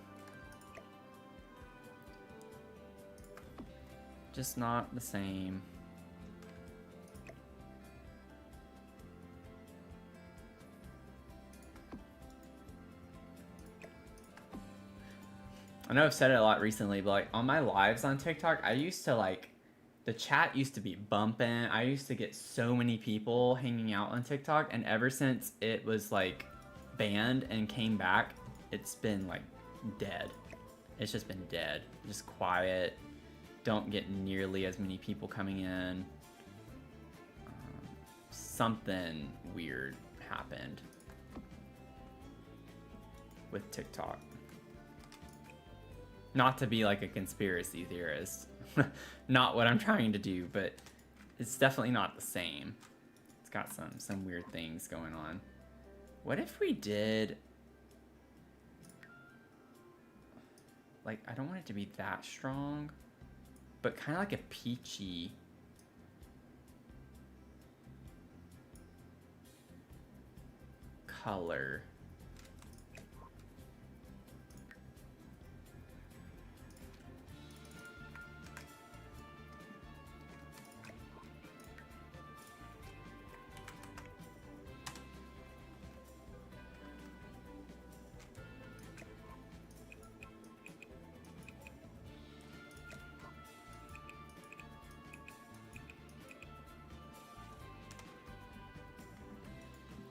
Just not the same. I know I've said it a lot recently, but like on my lives on TikTok, I used to like, the chat used to be bumping. I used to get so many people hanging out on TikTok, and ever since it was like banned and came back, it's been like dead. It's just been dead. Just quiet. Don't get nearly as many people coming in. Something weird happened with TikTok. Not to be like a conspiracy theorist. Not what I'm trying to do, but it's definitely not the same. It's got some weird things going on. What if we did like, I don't want it to be that strong, but kind of like a peachy color.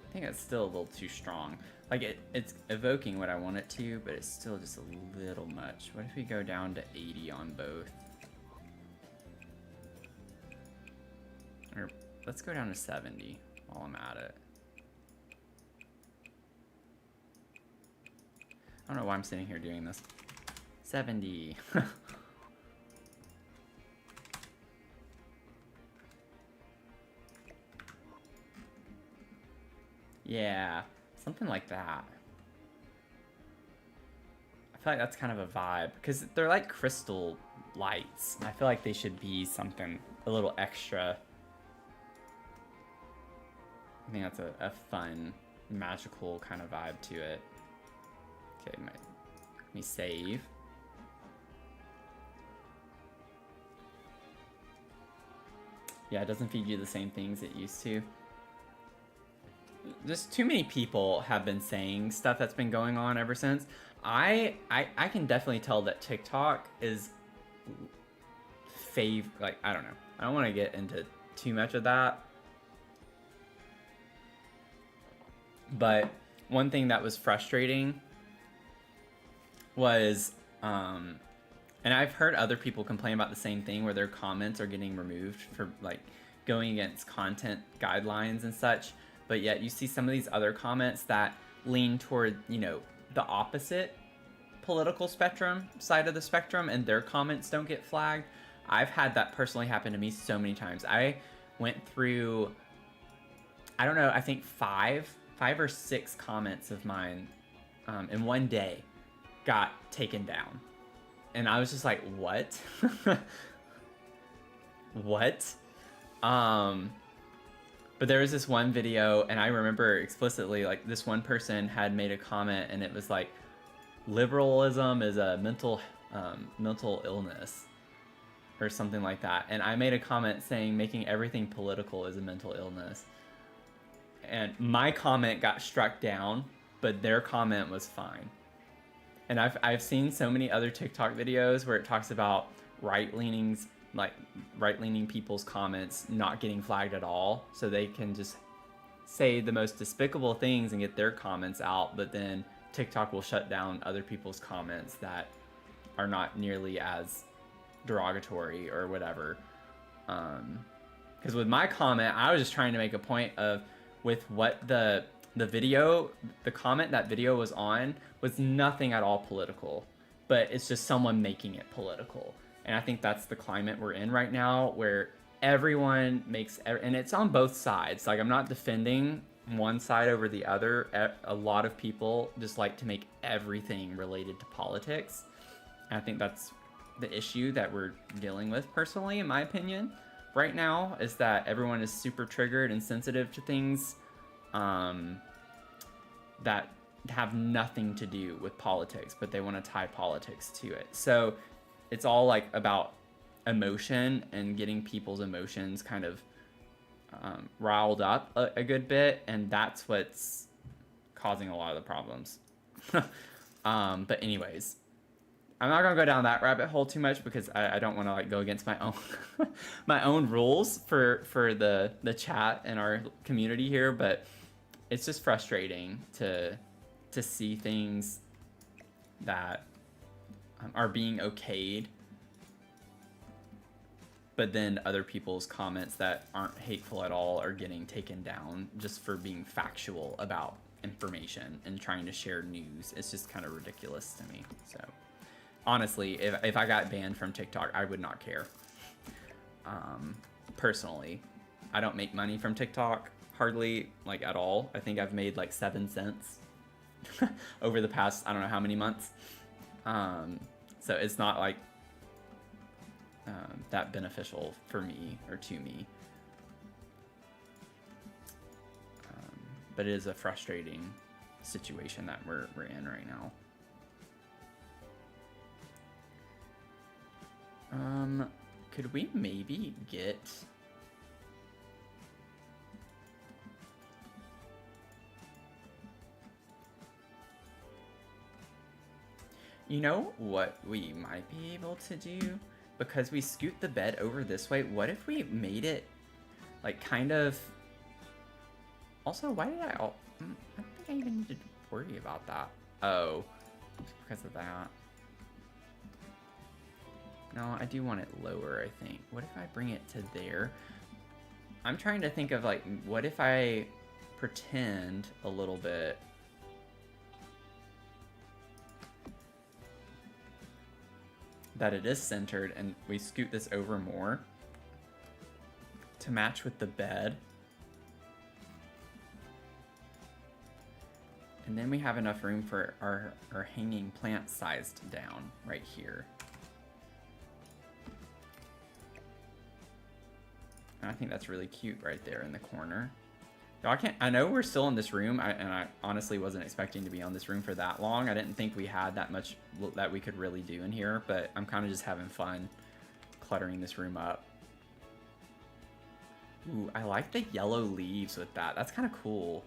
I think it's still a little too strong. Like it's evoking what I want it to, but it's still just a little much. What if we go down to 80 on both? Or let's go down to 70 while I'm at it. I don't know why I'm sitting here doing this. 70. Yeah, something like that. I feel like that's kind of a vibe, because they're like crystal lights, and I feel like they should be something a little extra. I think that's a fun, magical kind of vibe to it. Okay, let me save. Yeah, it doesn't feed you the same things it used to. Just too many people have been saying stuff that's been going on ever since. I can definitely tell that TikTok is like, I don't know. I don't want to get into too much of that. But one thing that was frustrating was, and I've heard other people complain about the same thing, where their comments are getting removed for like going against content guidelines and such. But yet you see some of these other comments that lean toward, you know, the opposite political spectrum, side of the spectrum, and their comments don't get flagged. I've had that personally happen to me so many times. I went through, I don't know, I think five or six comments of mine in one day got taken down. And I was just like, what? What? But there was this one video, and I remember explicitly, like, this one person had made a comment, and it was like, liberalism is a mental illness, or something like that. And I made a comment saying making everything political is a mental illness. And my comment got struck down, but their comment was fine. And I've seen so many other TikTok videos where it talks about right-leaning people's comments not getting flagged at all, so they can just say the most despicable things and get their comments out, but then TikTok will shut down other people's comments that are not nearly as derogatory or whatever. Because with my comment, I was just trying to make a point of, with what the comment that video was on was nothing at all political, but it's just someone making it political. And I think that's the climate we're in right now, where everyone makes, and it's on both sides. Like, I'm not defending one side over the other. A lot of people just like to make everything related to politics. And I think that's the issue that we're dealing with, personally, in my opinion, right now, is that everyone is super triggered and sensitive to things that have nothing to do with politics, but they want to tie politics to it. So it's all like about emotion and getting people's emotions kind of riled up a good bit, and that's what's causing a lot of the problems. But anyways, I'm not gonna go down that rabbit hole too much, because I don't want to like go against my own my own rules for the chat and our community here. But it's just frustrating to see things that are being okayed, but then other people's comments that aren't hateful at all are getting taken down just for being factual about information and trying to share news. It's just kind of ridiculous to me. So honestly, if I got banned from TikTok, I would not care. Personally, I don't make money from TikTok hardly, like, at all. I think I've made like 7 cents over the past, I don't know how many months. So it's not like that beneficial for me or to me. But it is a frustrating situation that we're in right now. Could we maybe get... You know what we might be able to do? Because we scoot the bed over this way, what if we made it, like, kind of... Also, why did I don't think I even need to worry about that. Oh, because of that. No, I do want it lower, I think. What if I bring it to there? I'm trying to think of, like, what if I pretend a little bit... that it is centered, and we scoot this over more to match with the bed. And then we have enough room for our hanging plant sized down right here. And I think that's really cute right there in the corner. No, I know we're still in this room, and I honestly wasn't expecting to be on this room for that long. I didn't think we had that much that we could really do in here, but I'm kind of just having fun cluttering this room up. Ooh, I like the yellow leaves with that. That's kind of cool.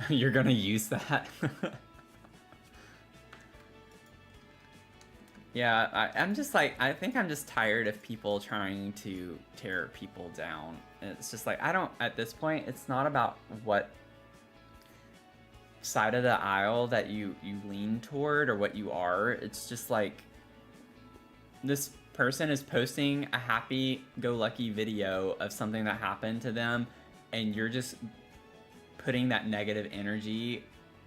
You're gonna use that? Yeah, I'm just like, I think I'm just tired of people trying to tear people down. It's just like, at this point, it's not about what side of the aisle that you lean toward or what you are. It's just like, this person is posting a happy-go-lucky video of something that happened to them, and you're just putting that negative energy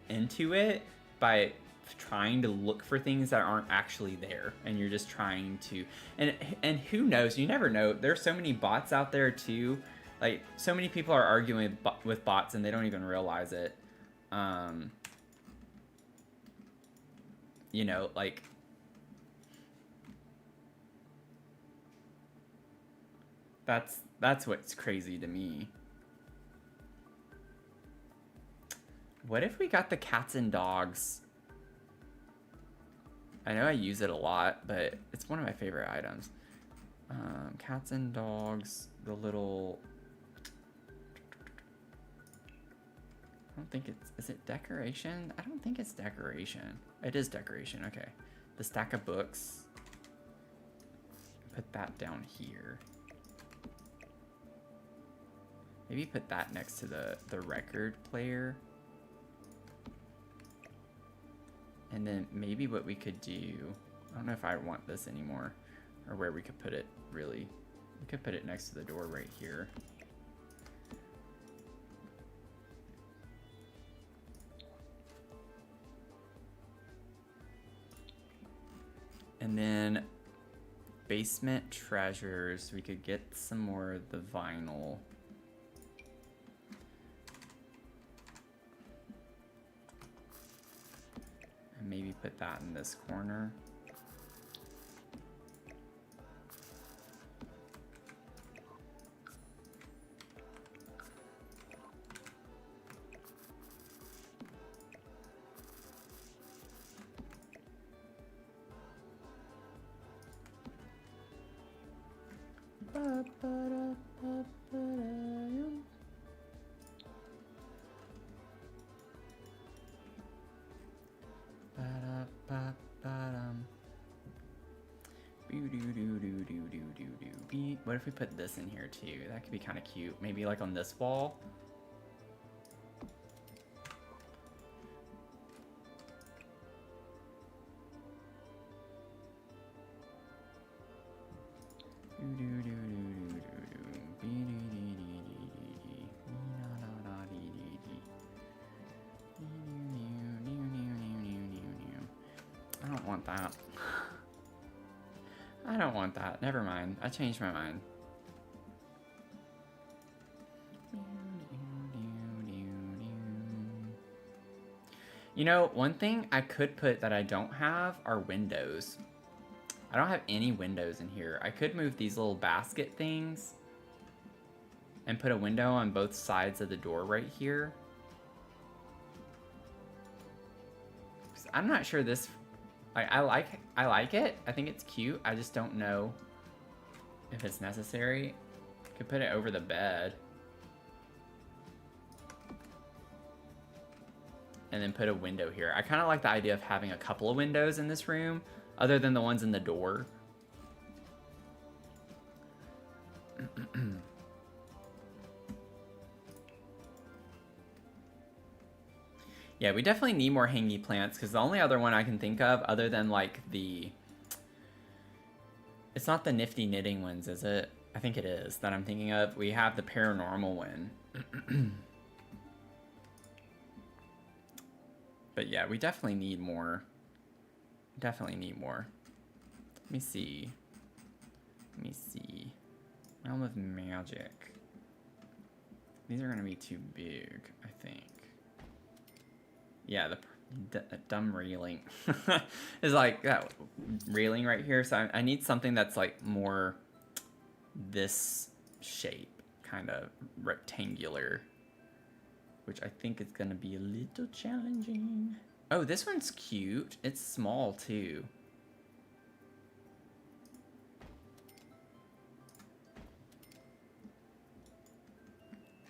into it by trying to look for things that aren't actually there, and you're just trying to, and who knows, you never know. There's so many bots out there too. Like, so many people are arguing with bots and they don't even realize it. You know, like, that's what's crazy to me. What if we got the cats and dogs? I know I use it a lot, but it's one of my favorite items. Cats and dogs, the little... I don't think it's... Is it decoration? I don't think it's decoration. It is decoration, okay. The stack of books. Put that down here. Maybe put that next to the record player. And then maybe what we could do, I don't know if I want this anymore, or where we could put it, really. We could put it next to the door right here. And then basement treasures, we could get some more of the vinyl. Maybe put that in this corner. What if we put this in here too? That could be kind of cute. Maybe like on this wall. I don't want that. I don't want that. Never mind. I changed my mind. You know, one thing I could put that I don't have are windows. I don't have any windows in here. I could move these little basket things and put a window on both sides of the door right here. I'm not sure this... I like it. I think it's cute. I just don't know if it's necessary. Could put it over the bed. And then put a window here. I kind of like the idea of having a couple of windows in this room, other than the ones in the door. Yeah, we definitely need more hangy plants, because the only other one I can think of, other than like the... It's not the nifty knitting ones, is it? I think it is, that I'm thinking of. We have the paranormal one. But yeah, we definitely need more. Definitely need more. Let me see. Let me see. Realm of Magic. These are going to be too big, I think. Yeah, the dumb railing is like that railing right here. So I need something that's like more this shape, kind of rectangular. Which I think is going to be a little challenging. Oh, this one's cute. It's small, too.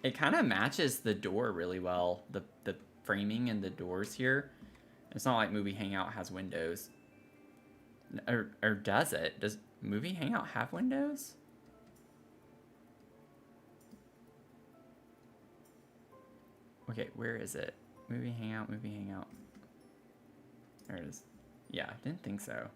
It kind of matches the door really well. The framing and the doors here. It's not like Movie Hangout has windows. Or does it? Does Movie Hangout have windows? Okay, where is it? Movie Hangout, Movie Hangout. There it is. Yeah, I didn't think so.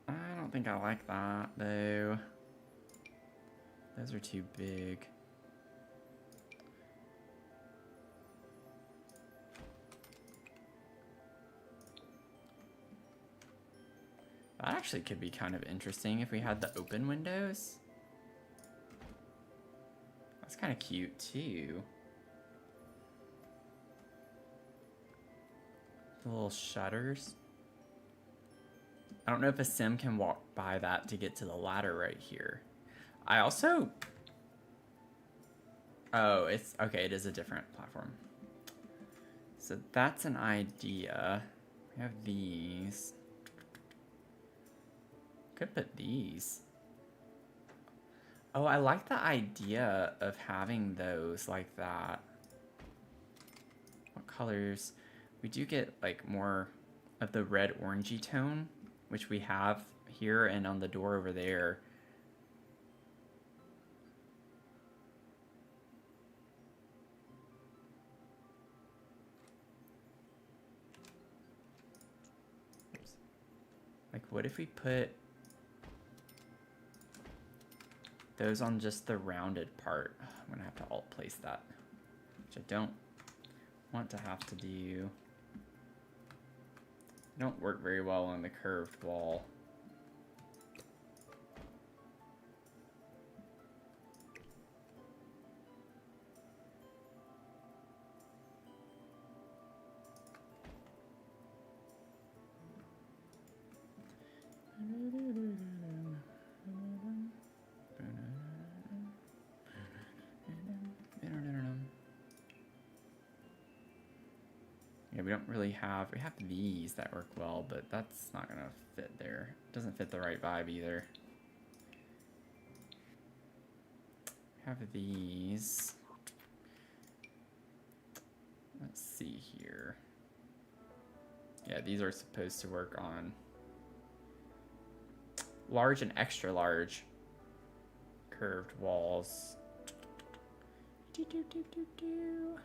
I don't think I like that, though. Those are too big. That actually could be kind of interesting if we had the open windows. That's kind of cute too. The little shutters. I don't know if a sim can walk by that to get to the ladder right here. I also... Oh, it's... Okay, it is a different platform. So that's an idea. We have these. Could put these. Oh, I like the idea of having those like that. What colors? We do get like more of the red orangey tone, which we have here and on the door over there. Oops. Like, what if we put those on just the rounded part? I'm gonna have to alt place that, which I don't want to have to do. Don't work very well on the curved wall. Yeah, we don't really have, we have these that work well, but that's not gonna fit there. It doesn't fit the right vibe either. Have these. Let's see here. Yeah, these are supposed to work on large and extra large curved walls. Do, do, do, do, do.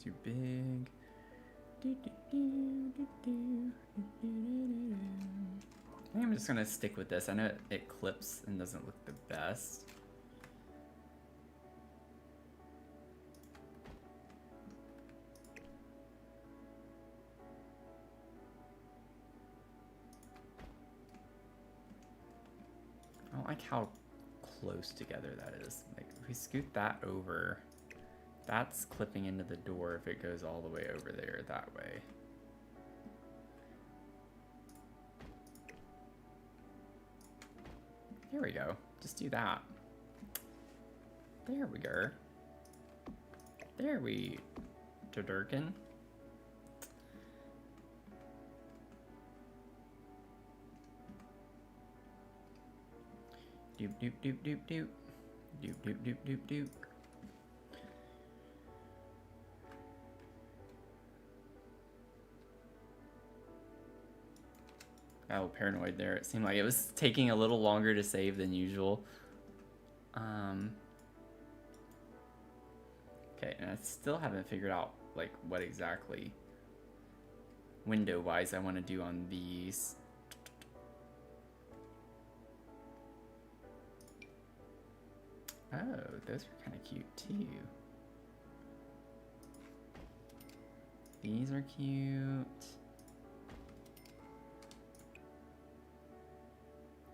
Too big. I think I'm just gonna stick with this. I know it clips and doesn't look the best. I don't like how close together that is. Like, if we scoot that over, that's clipping into the door if it goes all the way over there that way. Here we go. Just do that. There we go. There we Durkin. Doop doop doop doop doop. Doop doop doop doop doop. Got a little paranoid there. It seemed like it was taking a little longer to save than usual. Okay, and I still haven't figured out like what exactly window-wise I want to do on these. Oh, those are kind of cute too. These are cute.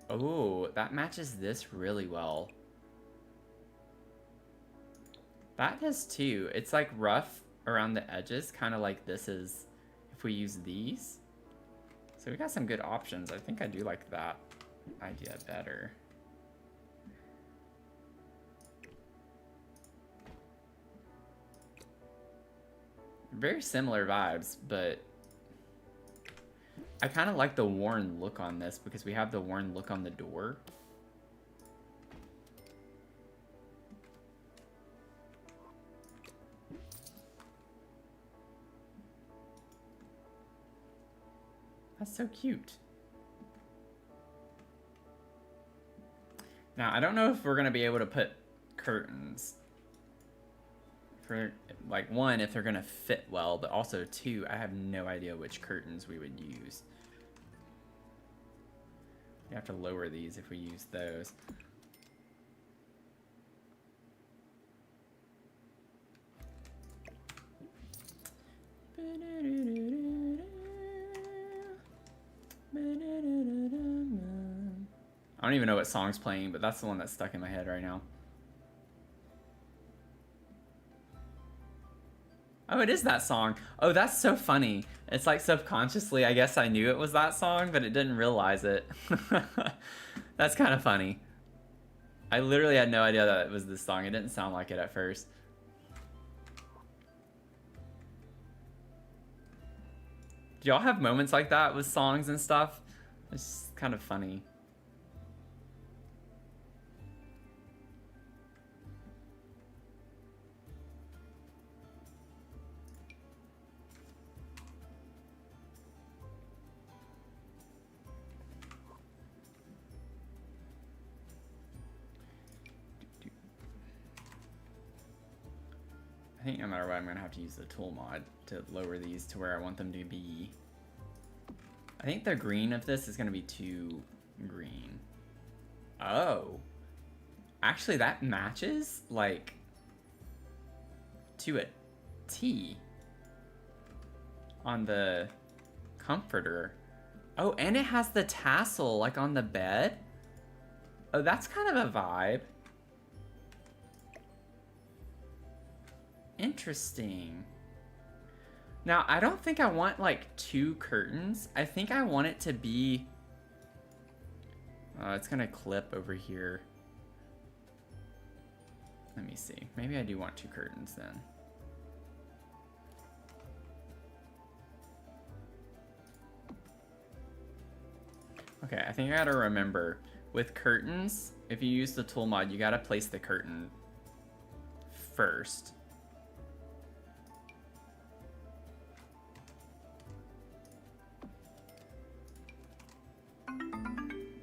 Oh, that matches this really well. That does too. It's like rough around the edges, kind of like this is if we use these. So we got some good options. I think I do like that idea better. Very similar vibes, but I kind of like the worn look on this because we have the worn look on the door. That's so cute. Now, I don't know if we're going to be able to put curtains. For, like, one, if they're going to fit well, but also, two, I have no idea which curtains we would use. We have to lower these if we use those. I don't even know what song's playing, but that's the one that's stuck in my head right now. Oh, it is that song. Oh, that's so funny. It's like subconsciously, I guess I knew it was that song, but it didn't realize it. That's kind of funny. I literally had no idea that it was this song. It didn't sound like it at first. Do y'all have moments like that with songs and stuff? It's just kind of funny. I think no matter what, I'm going to have to use the tool mod to lower these to where I want them to be. I think the green of this is going to be too green. Oh. Actually, that matches, like, to a T on the comforter. Oh, and it has the tassel, like, on the bed. Oh, that's kind of a vibe. Interesting. Now, I don't think I want, like, two curtains. I think I want it to be... Oh, it's gonna clip over here. Let me see. Maybe I do want two curtains then. Okay, I think I gotta remember, with curtains, if you use the tool mod, you gotta place the curtain first.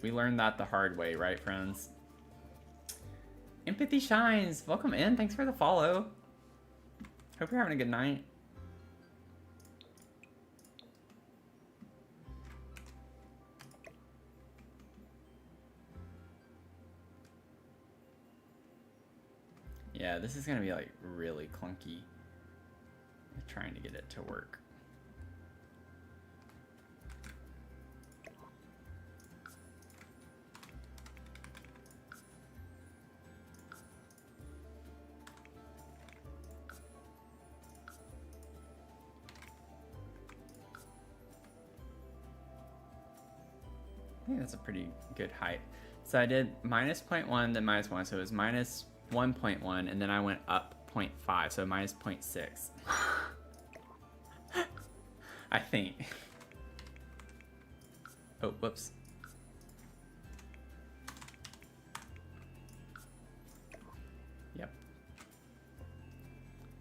We learned that the hard way, right, friends? Empathy Shines, welcome in. Thanks for the follow. Hope you're having a good night. Yeah, this is gonna be like really clunky. Trying to get it to work. I think that's a pretty good height. So I did minus 0.1, then minus 1, so it was minus 1.1, and then I went up 0.5, so minus 0.6. I think. Oh, whoops. Yep.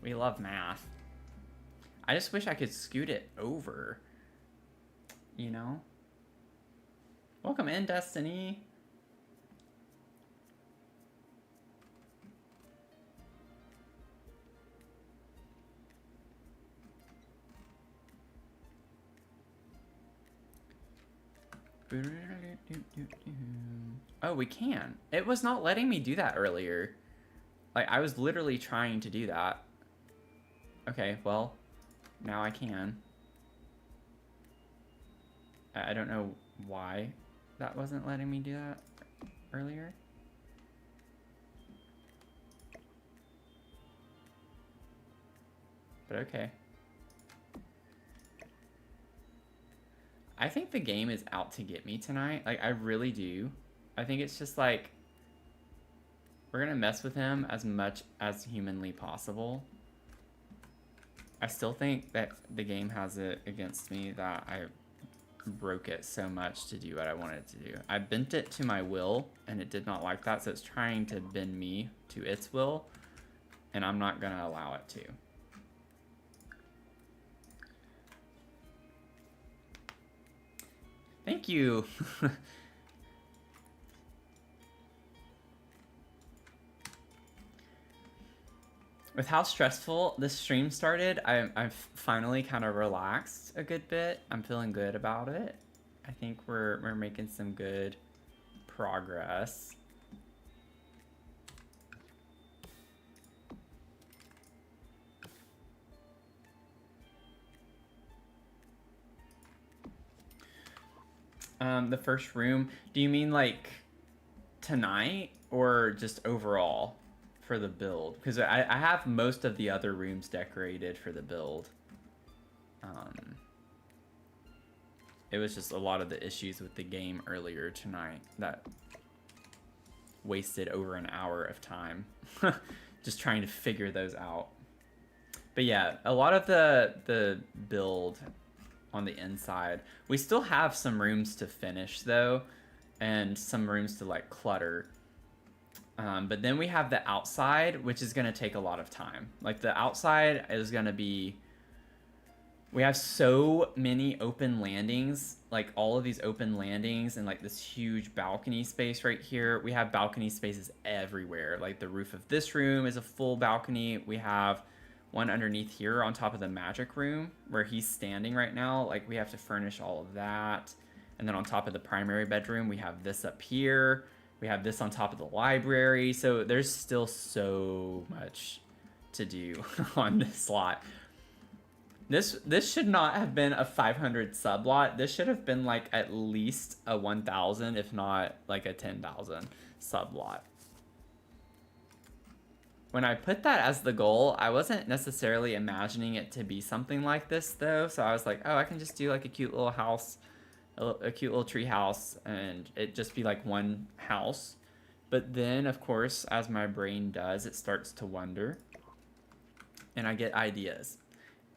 We love math. I just wish I could scoot it over. You know? Welcome in, Destiny. Oh, we can. It was not letting me do that earlier. Like, I was literally trying to do that. Okay, well, now I can. I don't know why that wasn't letting me do that earlier. But okay. I think the game is out to get me tonight. Like, I really do. I think it's just like, we're gonna mess with him as much as humanly possible. I still think that the game has it against me that I broke it so much to do what I wanted to do. I bent it to my will, and it did not like that, so it's trying to bend me to its will, and I'm not gonna allow it to. Thank you. With how stressful this stream started, I've finally kind of relaxed a good bit. I'm feeling good about it. I think we're making some good progress. The first room, do you mean like tonight or just overall for the build? Because I have most of the other rooms decorated for the build. It was just a lot of the issues with the game earlier tonight that wasted over an hour of time just trying to figure those out. But yeah, a lot of the build on the inside. We still have some rooms to finish though, and some rooms to like clutter. But then we have the outside, which is gonna take a lot of time. Like the outside is gonna be, we have so many open landings, like all of these open landings and like this huge balcony space right here. We have balcony spaces everywhere. Like the roof of this room is a full balcony. We have one underneath here on top of the magic room where he's standing right now. Like we have to furnish all of that. And then on top of the primary bedroom, we have this up here. We have this on top of the library. So there's still so much to do on this lot. This should not have been a 500 sub lot. This should have been like at least a 1,000, if not like a 10,000 sub lot. When I put that as the goal, I wasn't necessarily imagining it to be something like this though. So I was like, oh, I can just do like a cute little house, a cute little tree house, and it just be like one house. But then of course, as my brain does, it starts to wonder and I get ideas.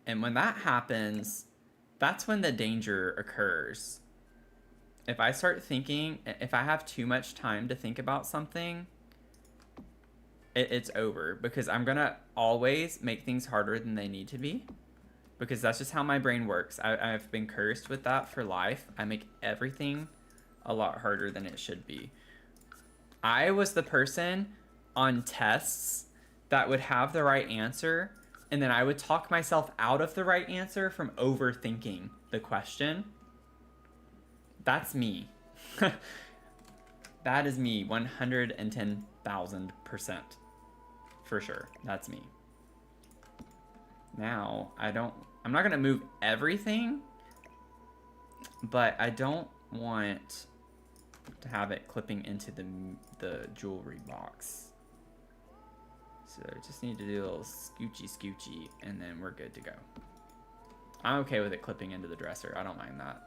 And when that happens, that's when the danger occurs. If I start thinking, if I have too much time to think about something, it's over, because I'm gonna always make things harder than they need to be, because that's just how my brain works. I've been cursed with that for life. I make everything a lot harder than it should be. I was the person on tests that would have the right answer, and then I would talk myself out of the right answer from overthinking the question. That's me. That is me, 110,000%. for sure. That's me. Now, I'm not gonna move everything, but I don't want to have it clipping into the jewelry box. So just need to do a little scoochy, and then we're good to go. I'm okay with it clipping into the dresser. I don't mind that.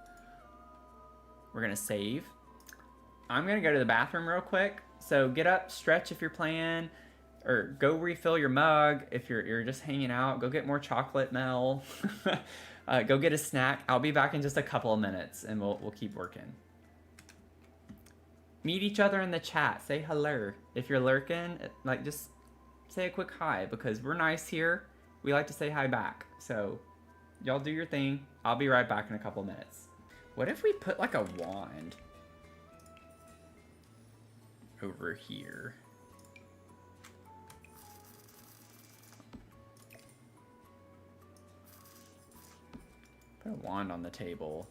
We're gonna save. I'm gonna go to the bathroom real quick. So get up, stretch if you're playing, or go refill your mug if you're just hanging out. Go get more chocolate, Mel. Go get a snack. I'll be back in just a couple of minutes, and we'll keep working. Meet each other in the chat. Say hello. If you're lurking, like, just say a quick hi, because we're nice here. We like to say hi back. So y'all do your thing. I'll be right back in a couple of minutes. What if we put like a wand over here? Put a wand on the table.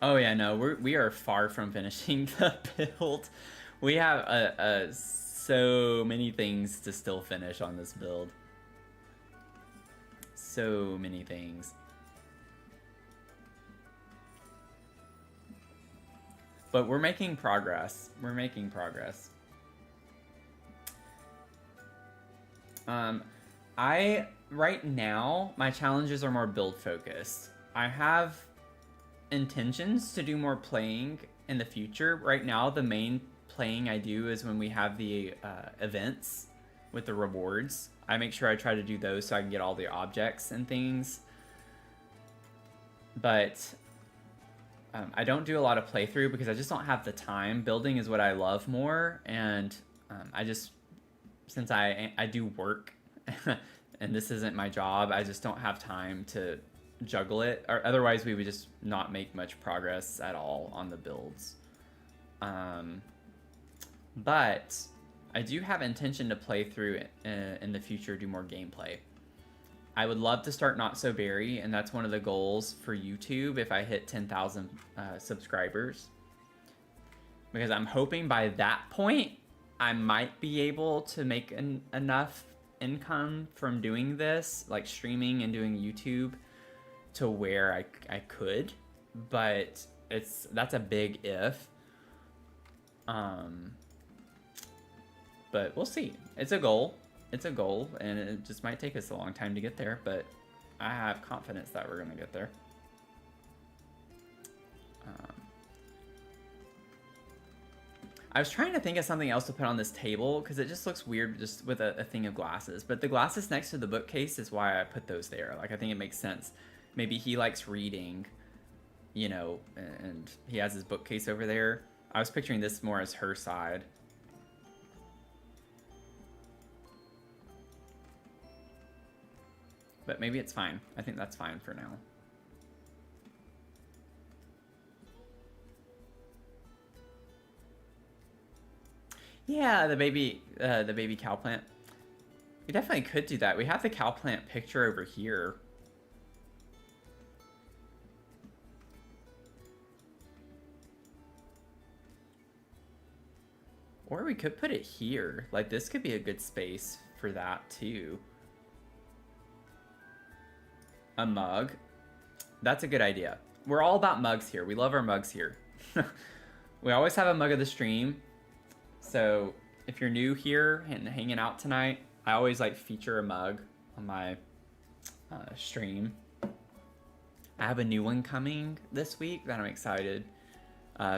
Oh yeah, no, we are far from finishing the build. We have so many things to still finish on this build. So many things. But we're making progress. We're making progress. Right now, my challenges are more build focused. I have intentions to do more playing in the future. Right now, the main playing I do is when we have the events with the rewards. I make sure I try to do those so I can get all the objects and things. But I don't do a lot of playthrough because I just don't have the time. Building is what I love more, and since I do work and this isn't my job, I just don't have time to juggle it, or otherwise we would just not make much progress at all on the builds. But I do have intention to play through in the future, do more gameplay. I would love to start Not So Berry, and that's one of the goals for YouTube if I hit 10,000 subscribers, because I'm hoping by that point I might be able to make enough income from doing this, like streaming and doing YouTube, to where I could, but that's a big if. But we'll see. It's a goal. It's a goal, and it just might take us a long time to get there, but I have confidence that we're gonna get there. I was trying to think of something else to put on this table because it just looks weird just with a thing of glasses, but the glasses next to the bookcase is why I put those there. Like, I think it makes sense. Maybe he likes reading, you know, and he has his bookcase over there. I was picturing this more as her side. But maybe it's fine. I think that's fine for now. Yeah, the baby cow plant. We definitely could do that. We have the cow plant picture over here. Or we could put it here. Like, this could be a good space for that too. A mug. That's a good idea. We're all about mugs here. We love our mugs here. We always have a mug of the stream. So if you're new here and hanging out tonight, I always like feature a mug on my stream. I have a new one coming this week that I'm excited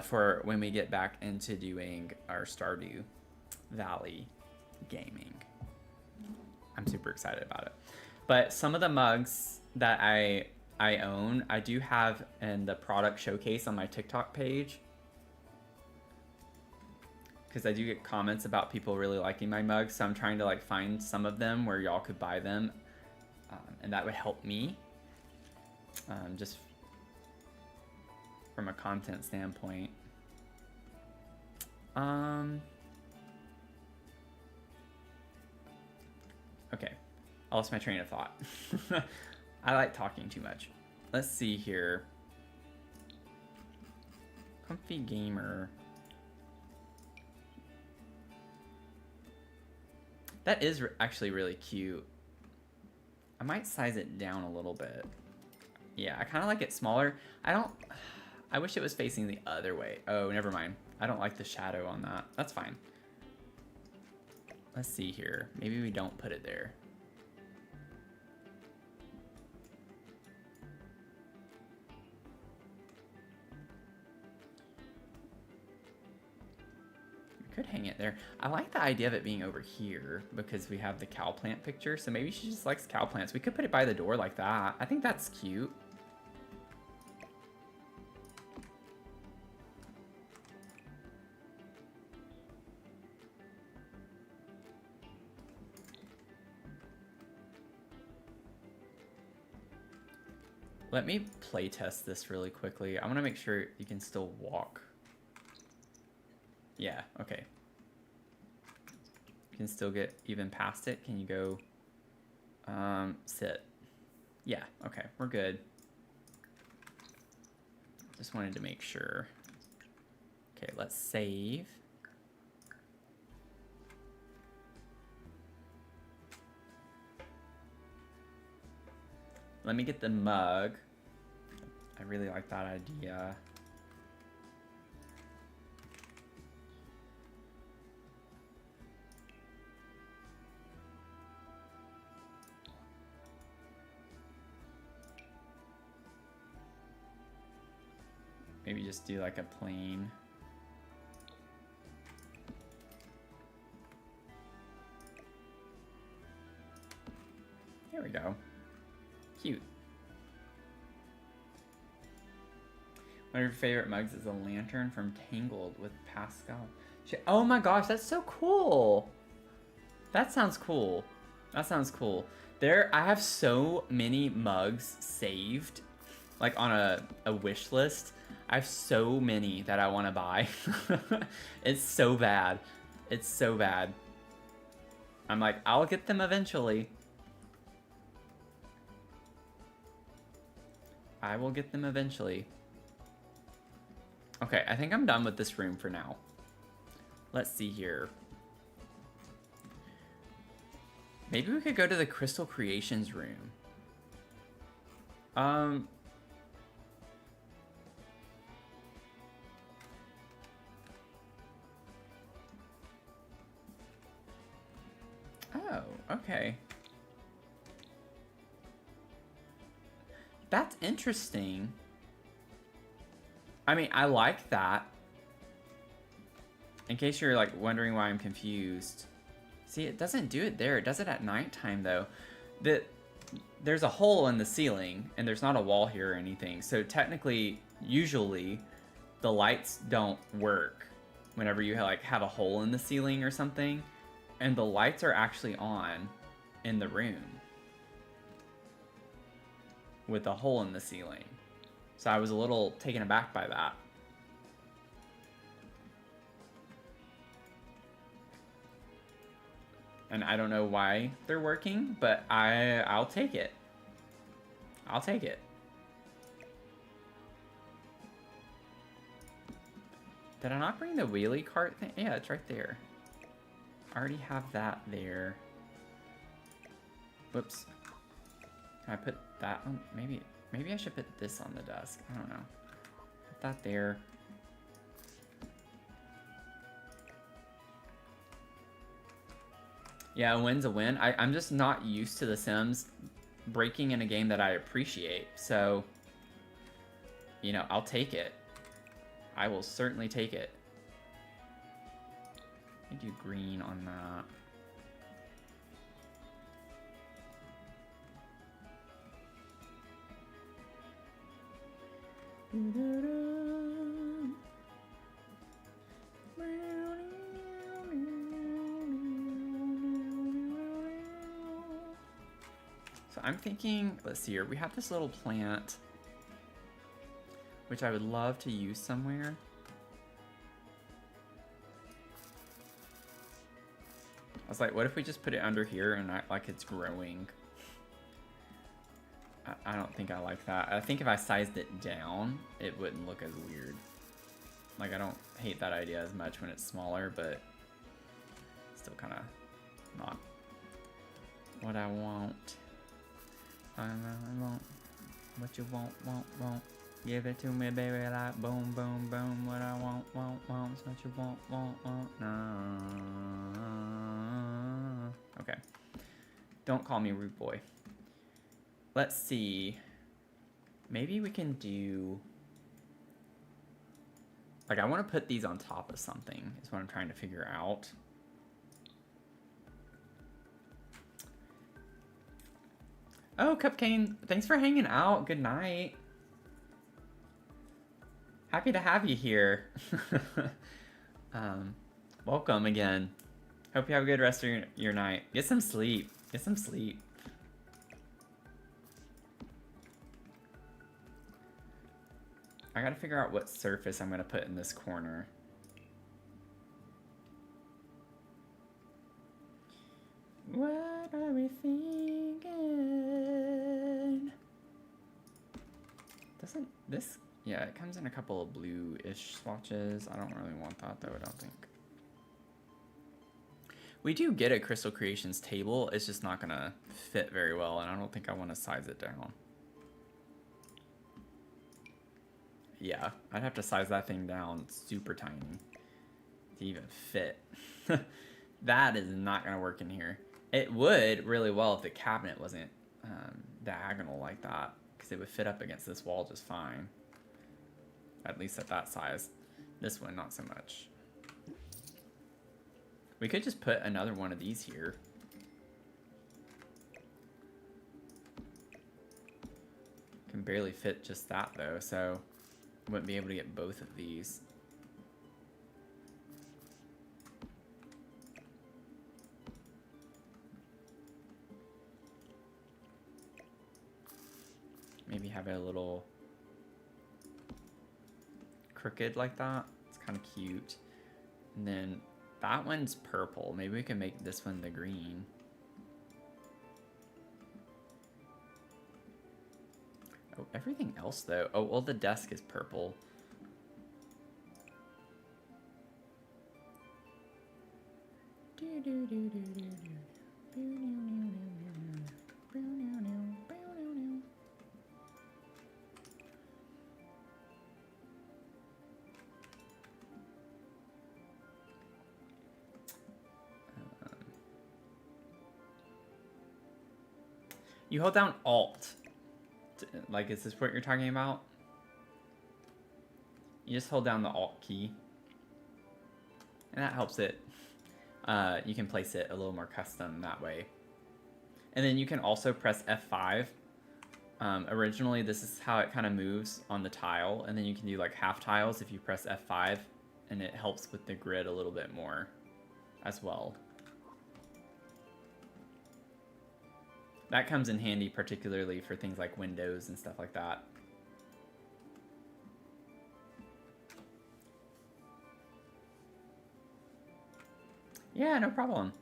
for when we get back into doing our Stardew Valley gaming. I'm super excited about it. But some of the mugs that I own, I do have in the product showcase on my TikTok page. because I do get comments about people really liking my mugs, so I'm trying to like find some of them where y'all could buy them, and that would help me, just from a content standpoint. Okay, I lost my train of thought. I like talking too much. Let's see here. Comfy gamer. That is actually really cute. I might size it down a little bit. Yeah, I kind of like it smaller. I wish it was facing the other way. Oh, never mind. I don't like the shadow on that. That's fine. Let's see here. Maybe we don't put it there. We could hang it there. I like the idea of it being over here because we have the cow plant picture. So maybe she just likes cow plants. We could put it by the door like that. I think that's cute. Let me play test this really quickly. I want to make sure you can still walk. Yeah, okay. You can still get even past it. Can you go sit? Yeah, okay, we're good. Just wanted to make sure. Okay, let's save. Let me get the mug. I really like that idea. Maybe just do like a plain. There we go. Cute. One of your favorite mugs is a lantern from Tangled with Pascal. Oh my gosh, that's so cool. That sounds cool. That sounds cool. I have so many mugs saved, like on a wish list. I have so many that I want to buy. It's so bad. It's so bad. I'm like, I'll get them eventually. I will get them eventually. Okay, I think I'm done with this room for now. Let's see here. Maybe we could go to the Crystal Creations room. Oh, okay. That's interesting. I mean, I like that. In case you're like wondering why I'm confused. See, it doesn't do it there. It does it at nighttime though. There's a hole in the ceiling and there's not a wall here or anything. So technically, usually, the lights don't work whenever you have a hole in the ceiling or something. And the lights are actually on in the room with a hole in the ceiling. So I was a little taken aback by that. And I don't know why they're working, but I'll take it. I'll take it. Did I not bring the wheelie cart thing? Yeah, it's right there. I already have that there. Whoops. Can I put that on? Maybe I should put this on the desk. I don't know. Put that there. Yeah, a win's a win. I'm just not used to The Sims breaking in a game that I appreciate. So, you know, I'll take it. I will certainly take it. Let me do green on that. So I'm thinking, let's see here, we have this little plant, which I would love to use somewhere. I was like, what if we just put it under here and act like it's growing? I don't think I like that. I think if I sized it down, it wouldn't look as weird. Like, I don't hate that idea as much when it's smaller, but still kind of not what I want. I want what you want. Give it to me, baby, like boom, boom, boom. What I want. It's what you want. No. Okay. Don't call me rude boy. Let's see. Maybe we can do... Like, I want to put these on top of something, is what I'm trying to figure out. Oh, Cupcane, thanks for hanging out. Good night. Happy to have you here. Welcome again. Hope you have a good rest of your night. Get some sleep. Get some sleep. I gotta figure out what surface I'm gonna put in this corner. What are we thinking? Doesn't this... Yeah, it comes in a couple of blue-ish swatches. I don't really want that, though, I don't think. We do get a Crystal Creations table. It's just not gonna fit very well, and I don't think I want to size it down. Yeah, I'd have to size that thing down super tiny to even fit. That is not gonna work in here. It would really well if the cabinet wasn't diagonal like that, because it would fit up against this wall just fine. At least at that size. This one, not so much. We could just put another one of these here. Can barely fit just that though, so wouldn't be able to get both of these. Maybe have it a little crooked like that. It's kind of cute. And then that one's purple. Maybe we can make this one the green. Oh, everything else though. Oh, well, the desk is purple. You hold down Alt. Like, is this what you're talking about? You just hold down the Alt key. And that helps it. You can place it a little more custom that way. And then you can also press F5. Originally, this is how it kind of moves on the tile. And then you can do like half tiles if you press F5. And it helps with the grid a little bit more as well. That comes in handy particularly for things like windows and stuff like that. Yeah, no problem.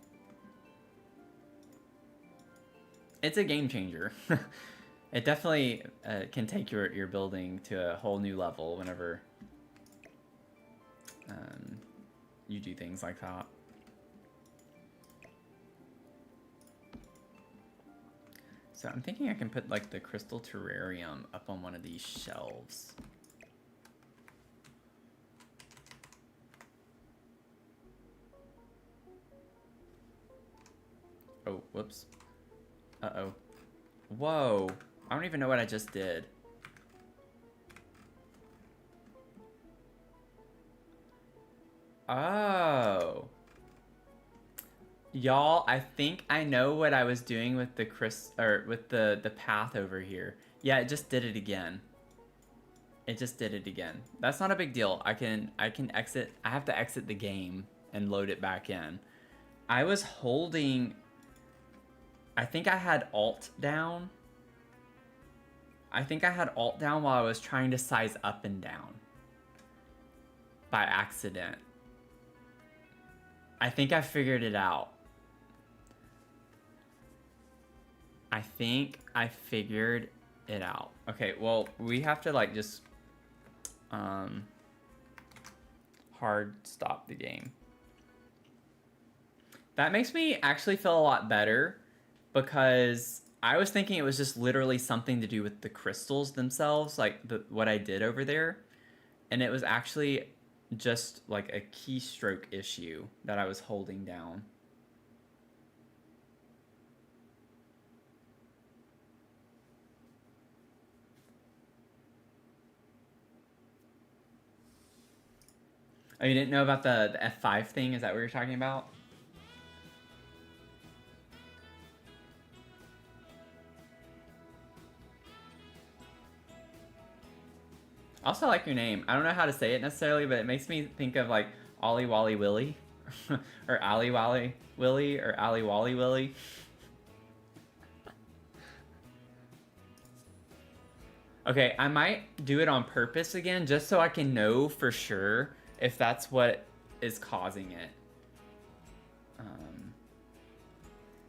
It's a game changer. It definitely can take your building to a whole new level whenever you do things like that. So I'm thinking I can put like the crystal terrarium up on one of these shelves. Oh, whoops. Uh-oh. Whoa. I don't even know what I just did. Oh. Y'all, I think I know what I was doing with the the path over here. Yeah, it just did it again. It just did it again. That's not a big deal. I can exit. I have to exit the game and load it back in. I was holding I think I had Alt down. I think I had Alt down while I was trying to size up and down. By accident. I think I figured it out. I think I figured it out. Okay, well, we have to like just hard stop the game. That makes me actually feel a lot better because I was thinking it was just literally something to do with the crystals themselves, like what I did over there. And it was actually just like a keystroke issue that I was holding down. Oh, you didn't know about the F5 thing? Is that what you're talking about? I also like your name. I don't know how to say it necessarily, but it makes me think of like Ollie Wally Willy. Or Ali Wally Willy, or Ali Wally Willy. Okay, I might do it on purpose again just so I can know for sure if that's what is causing it.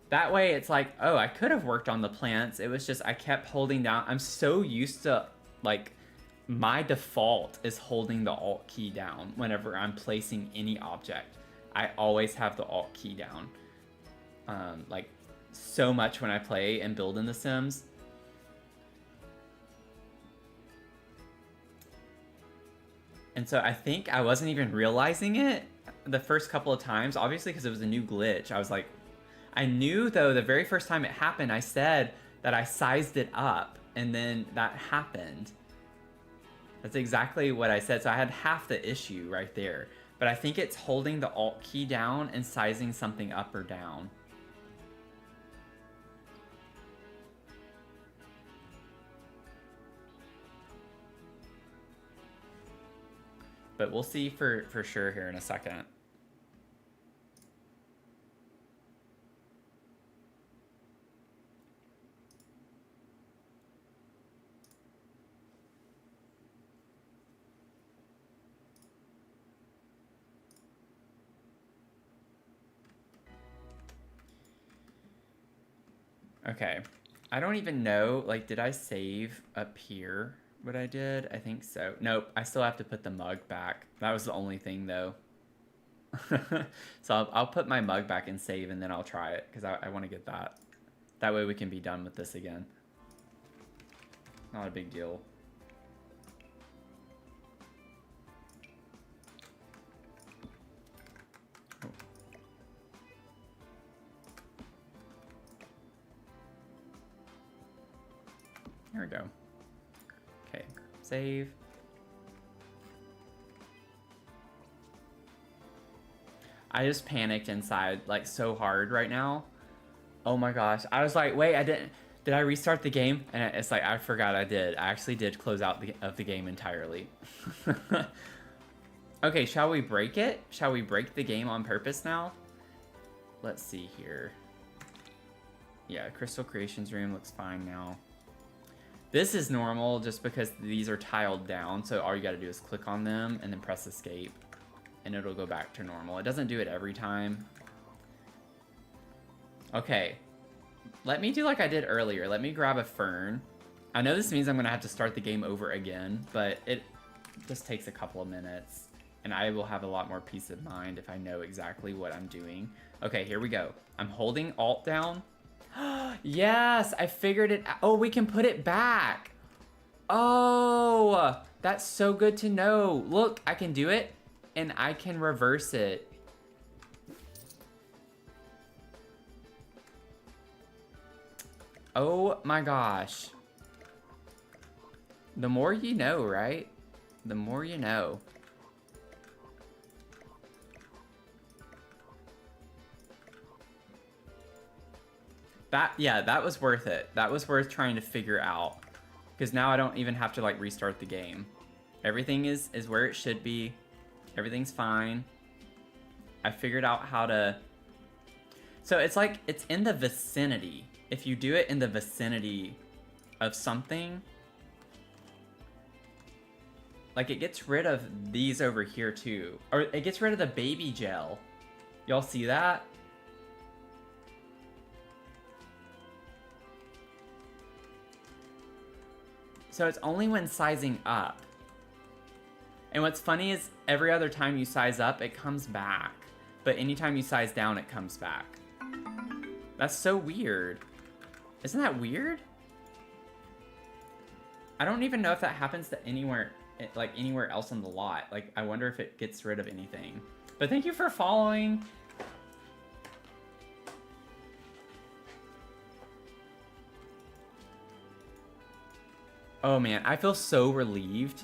That way it's like, oh, I could have worked on the plants. It was just I kept holding down. I'm so used to, like, my default is holding the Alt key down whenever I'm placing any object. I always have the Alt key down. Like, so much when I play and build in The Sims. And so I think I wasn't even realizing it the first couple of times, obviously because it was a new glitch. I was like, I knew though the very first time it happened, I said that I sized it up and then that happened. That's exactly what I said. So I had half the issue right there. But I think it's holding the Alt key down and sizing something up or down. But we'll see for sure here in a second. Okay, I don't even know, like, did I save up here what I did? I think so. Nope, I still have to put the mug back. That was the only thing, though. So I'll put my mug back and save, and then I'll try it, because I want to get that. That way we can be done with this again. Not a big deal. Here we go. Okay, save. I just panicked inside like so hard right now. Oh my gosh. I was like, wait, did I restart the game? And it's like, I forgot I did. I actually did close out the game entirely. Okay, shall we break it? Shall we break the game on purpose now? Let's see here. Yeah, Crystal Creations room looks fine now. This is normal just because these are tiled down, so all you gotta do is click on them and then press escape, and it'll go back to normal. It doesn't do it every time. Okay, let me do like I did earlier. Let me grab a fern. I know this means I'm gonna have to start the game over again, but it just takes a couple of minutes, and I will have a lot more peace of mind if I know exactly what I'm doing. Okay, here we go. I'm holding Alt down. Yes, I figured it out. Oh, we can put it back. Oh, that's so good to know. Look, I can do it, and I can reverse it. Oh my gosh. The more you know, right? The more you know. Yeah, that was worth it. That was worth trying to figure out. Because now I don't even have to like restart the game. Everything is where it should be. Everything's fine. I figured out how to... So it's like, it's in the vicinity. If you do it in the vicinity of something, like it gets rid of these over here too. Or it gets rid of the baby gel. Y'all see that? So it's only when sizing up. And what's funny is every other time you size up, it comes back. But anytime you size down, it comes back. That's so weird. Isn't that weird? I don't even know if that happens to anywhere, like anywhere else on the lot. Like, I wonder if it gets rid of anything. But thank you for following. Oh man, I feel so relieved.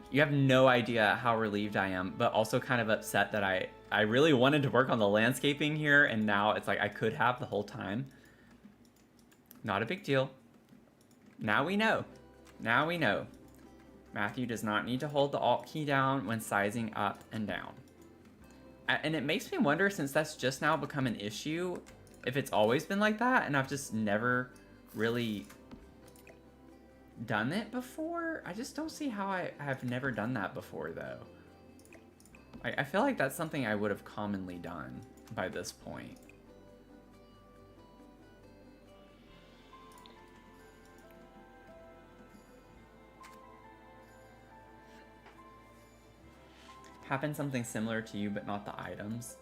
You have no idea how relieved I am, but also kind of upset that I really wanted to work on the landscaping here, and now it's like I could have the whole time. Not a big deal. Now we know. Now we know. Matthew does not need to hold the Alt key down when sizing up and down. And it makes me wonder, since that's just now become an issue, if it's always been like that, and I've just never really done it before. I just don't see how I have never done that before, though. I feel like that's something I would have commonly done by this point. Happened something similar to you, but not the items.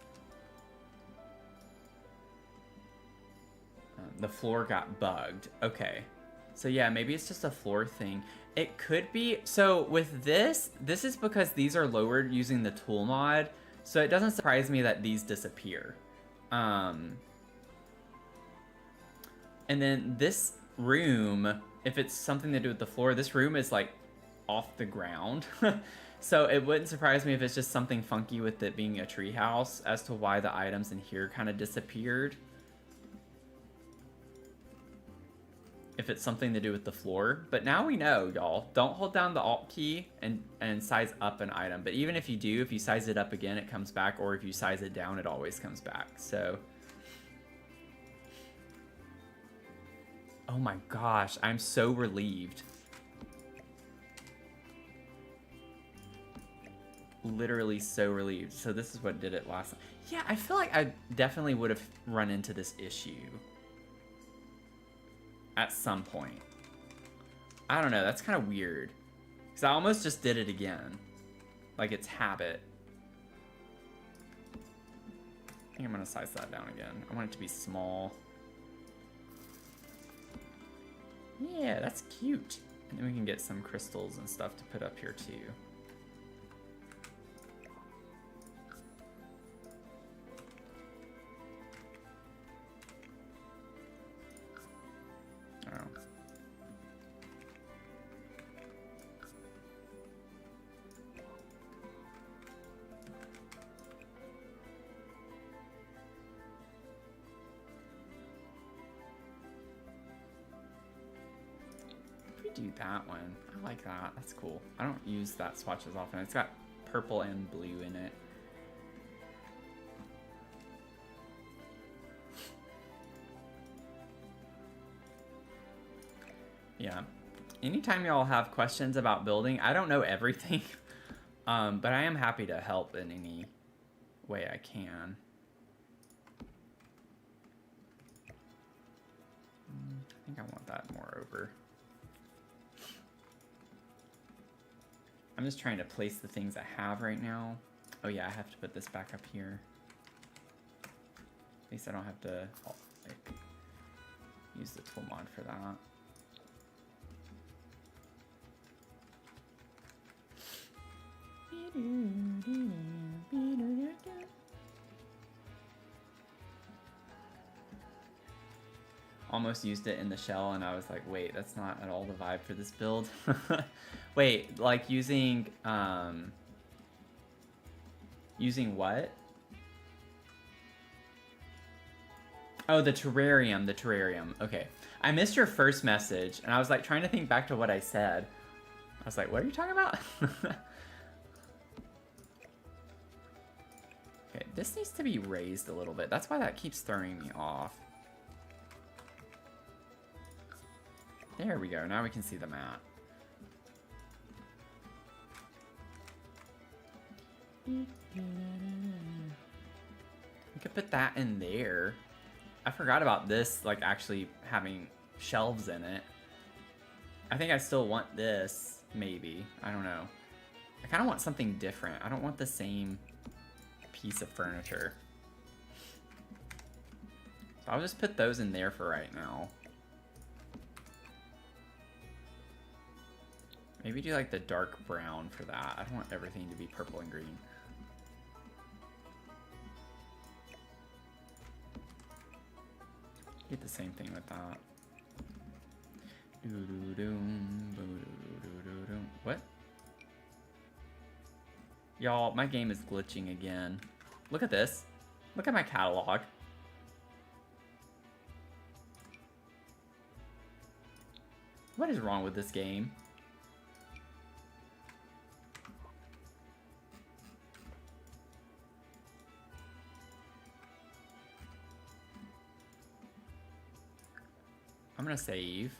The floor got bugged. Okay. So yeah, maybe it's just a floor thing. It could be. So with this is because these are lowered using the tool mod. So it doesn't surprise me that these disappear. And then this room, if it's something to do with the floor, this room is like off the ground. So it wouldn't surprise me if it's just something funky with it being a treehouse as to why the items in here kind of disappeared. If it's something to do with the floor. But now we know, y'all. Don't hold down the Alt key and size up an item. But even if you do, if you size it up again, it comes back. Or if you size it down, it always comes back. So. Oh my gosh, I'm so relieved. Literally so relieved. So this is what did it last time. Yeah, I feel like I definitely would have run into this issue at some point. I don't know, that's kind of weird. Because I almost just did it again. Like it's habit. I think I'm going to size that down again. I want it to be small. Yeah, that's cute. And then we can get some crystals and stuff to put up here too. Do that one. I like that. That's cool. I don't use that swatch as often. It's got purple and blue in it. Yeah. Anytime y'all have questions about building, I don't know everything, but I am happy to help in any way I can. I think I want that more over. I'm just trying to place the things I have right now. Oh yeah, I have to put this back up here. At least I don't have to like, use the tool mod for that. Almost used it in the shell and I was like, wait, that's not at all the vibe for this build. Wait, like using using what? Oh, the terrarium. Okay. I missed your first message and I was like trying to think back to what I said. I was like, what are you talking about? Okay, This needs to be raised a little bit. That's why that keeps throwing me off. There we go. Now we can see the mat. We could put that in there. I forgot about this, like, actually having shelves in it. I think I still want this, maybe. I don't know. I kind of want something different. I don't want the same piece of furniture. So I'll just put those in there for right now. Maybe do like the dark brown for that. I don't want everything to be purple and green. Get the same thing with that. What? Y'all, my game is glitching again. Look at this. Look at my catalog. What is wrong with this game? I'm gonna save.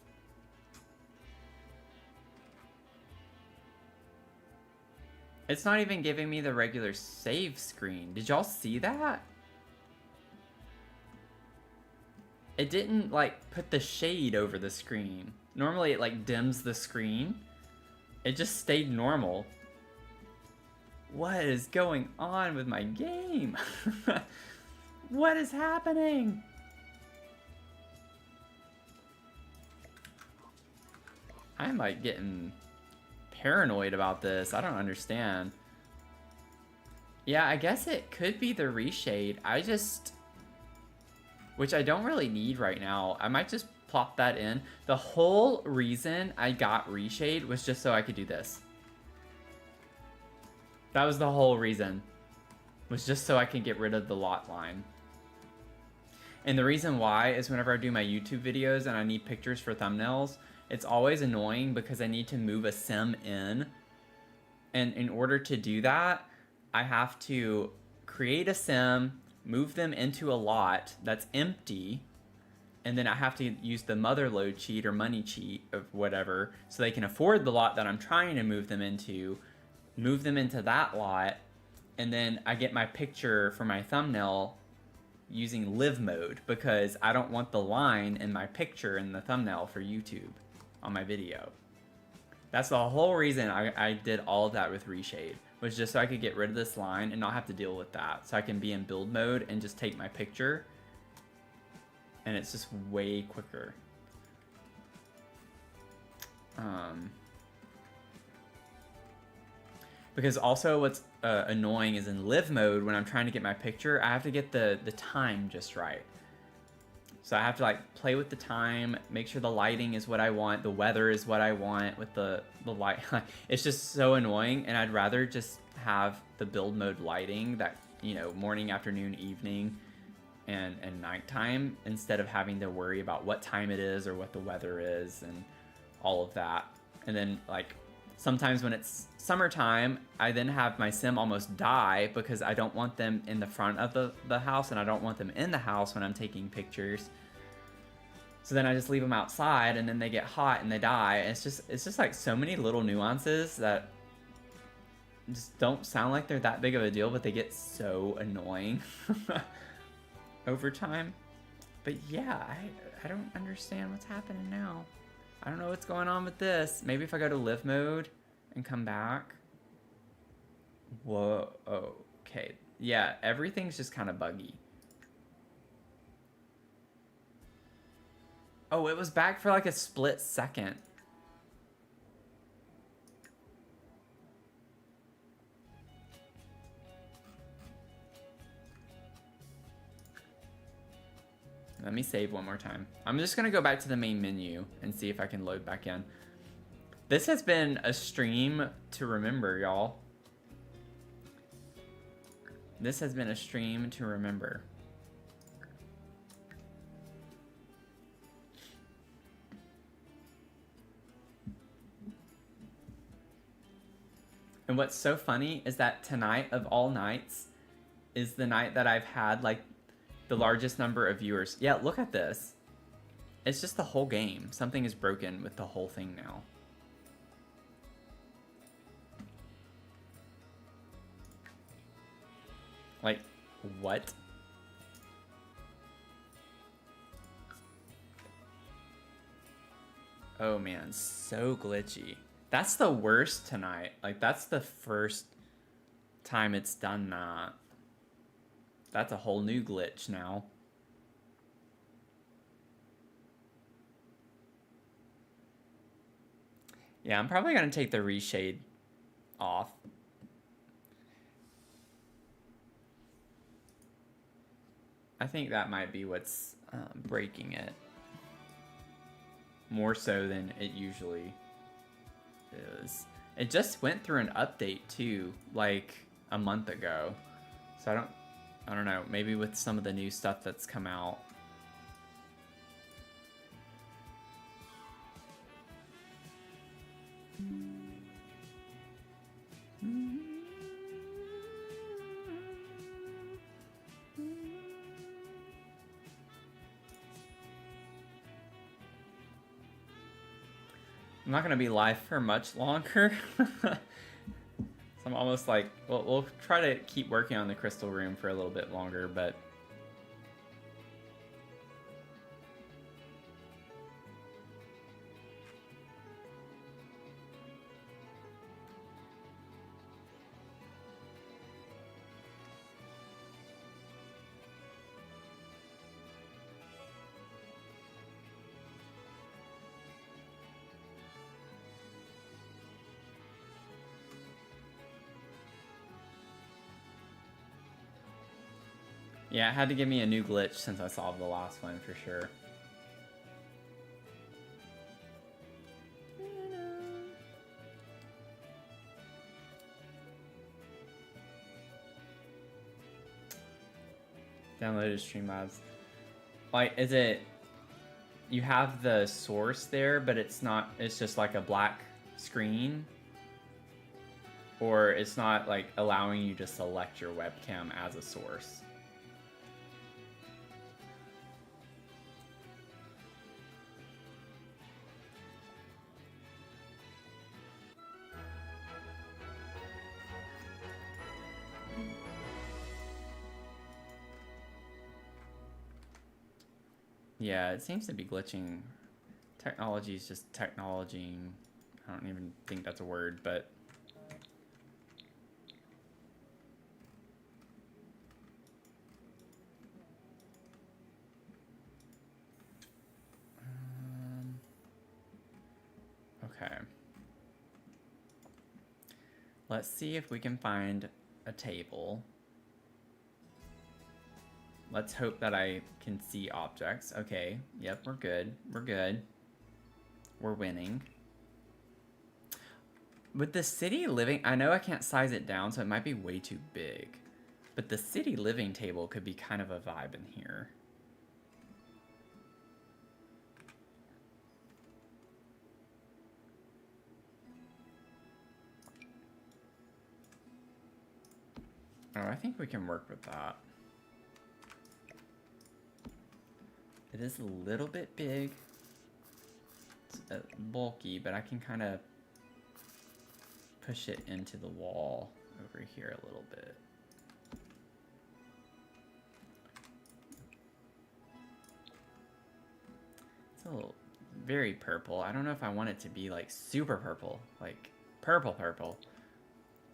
It's not even giving me the regular save screen. Did y'all see that? It didn't, like, put the shade over the screen. Normally it, like, dims the screen. It just stayed normal. What is going on with my game? What is happening? I'm, like, getting paranoid about this. I don't understand. Yeah, I guess it could be the reshade. Which I don't really need right now. I might just plop that in. The whole reason I got reshade was just so I could do this. That was the whole reason. Was just so I can get rid of the lot line. And the reason why is whenever I do my YouTube videos and I need pictures for thumbnails, it's always annoying because I need to move a sim in. And in order to do that, I have to create a sim, move them into a lot that's empty, and then I have to use the mother load cheat or money cheat of whatever so they can afford the lot that I'm trying to move them into that lot, and then I get my picture for my thumbnail using live mode because I don't want the line in my picture in the thumbnail for YouTube on my video. That's the whole reason I did all of that with reshade, was just so I could get rid of this line and not have to deal with that. So I can be in build mode and just take my picture, and it's just way quicker. Because also what's annoying is in live mode, when I'm trying to get my picture, I have to get the time just right. So I have to like play with the time, make sure the lighting is what I want, the weather is what I want with the light. It's just so annoying, and I'd rather just have the build mode lighting that, you know, morning, afternoon, evening, and nighttime, instead of having to worry about what time it is or what the weather is and all of that. And then like sometimes when it's summertime, I then have my sim almost die because I don't want them in the front of the house, and I don't want them in the house when I'm taking pictures. So then I just leave them outside, and then they get hot and they die. And it's just like so many little nuances that just don't sound like they're that big of a deal, but they get so annoying over time. But yeah, I don't understand what's happening now. I don't know what's going on with this. Maybe if I go to live mode and come back. Whoa, okay. Yeah, everything's just kind of buggy. Oh, it was back for like a split second. Let me save one more time. I'm just gonna go back to the main menu and see if I can load back in. This has been a stream to remember, y'all. This has been a stream to remember. And what's so funny is that tonight of all nights is the night that I've had like the largest number of viewers. Yeah, look at this. It's just the whole game. Something is broken with the whole thing now. Like, what? Oh man, so glitchy. That's the worst tonight. Like, that's the first time it's done that. That's a whole new glitch now. Yeah, I'm probably gonna take the reshade off. I think that might be what's breaking it. More so than it usually is. It just went through an update too, like a month ago. So I don't know, maybe with some of the new stuff that's come out. I'm not gonna be live for much longer. So I'm almost like, well, we'll try to keep working on the crystal room for a little bit longer, but yeah, it had to give me a new glitch since I solved the last one for sure. Downloaded Streamlabs. Like, is it... You have the source there, but it's not... It's just like a black screen? Or it's not, like, allowing you to select your webcam as a source? Yeah, it seems to be glitching. Technology is just technologying. I don't even think that's a word, but... Okay. Let's see if we can find a table. Let's hope that I can see objects. Okay, yep, we're good. We're good. We're winning. With the city living, I know I can't size it down, so it might be way too big. But the city living table could be kind of a vibe in here. Oh, I think we can work with that. It is a little bit big. It's bulky, but I can kind of push it into the wall over here a little bit. It's a little very purple. I don't know if I want it to be like super purple, like purple purple.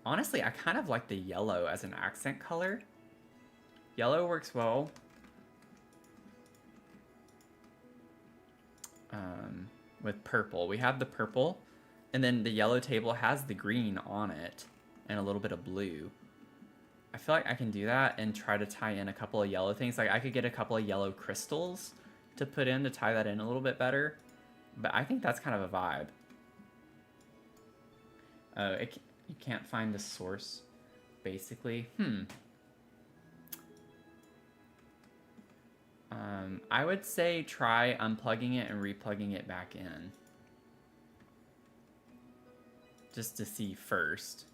Honestly, I kind of like the yellow as an accent color. Yellow works well. With purple. We have the purple, and then the yellow table has the green on it, and a little bit of blue. I feel like I can do that and try to tie in a couple of yellow things. Like I could get a couple of yellow crystals to put in to tie that in a little bit better. But I think that's kind of a vibe. You can't find the source, basically. I would say try unplugging it and replugging it back in. Just to see first.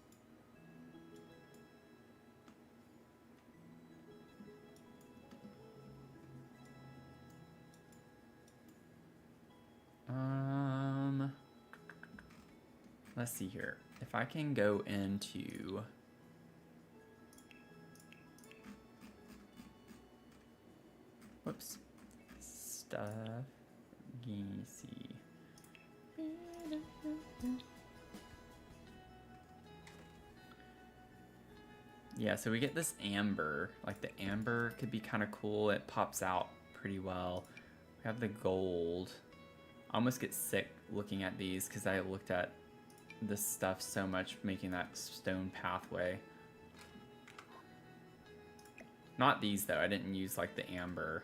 let's see here. If I can go into... Whoops. Stuff. Geesey. Yeah, so we get this amber. Like, the amber could be kind of cool. It pops out pretty well. We have the gold. I almost get sick looking at these because I looked at this stuff so much, making that stone pathway. Not these, though. I didn't use, like, the amber.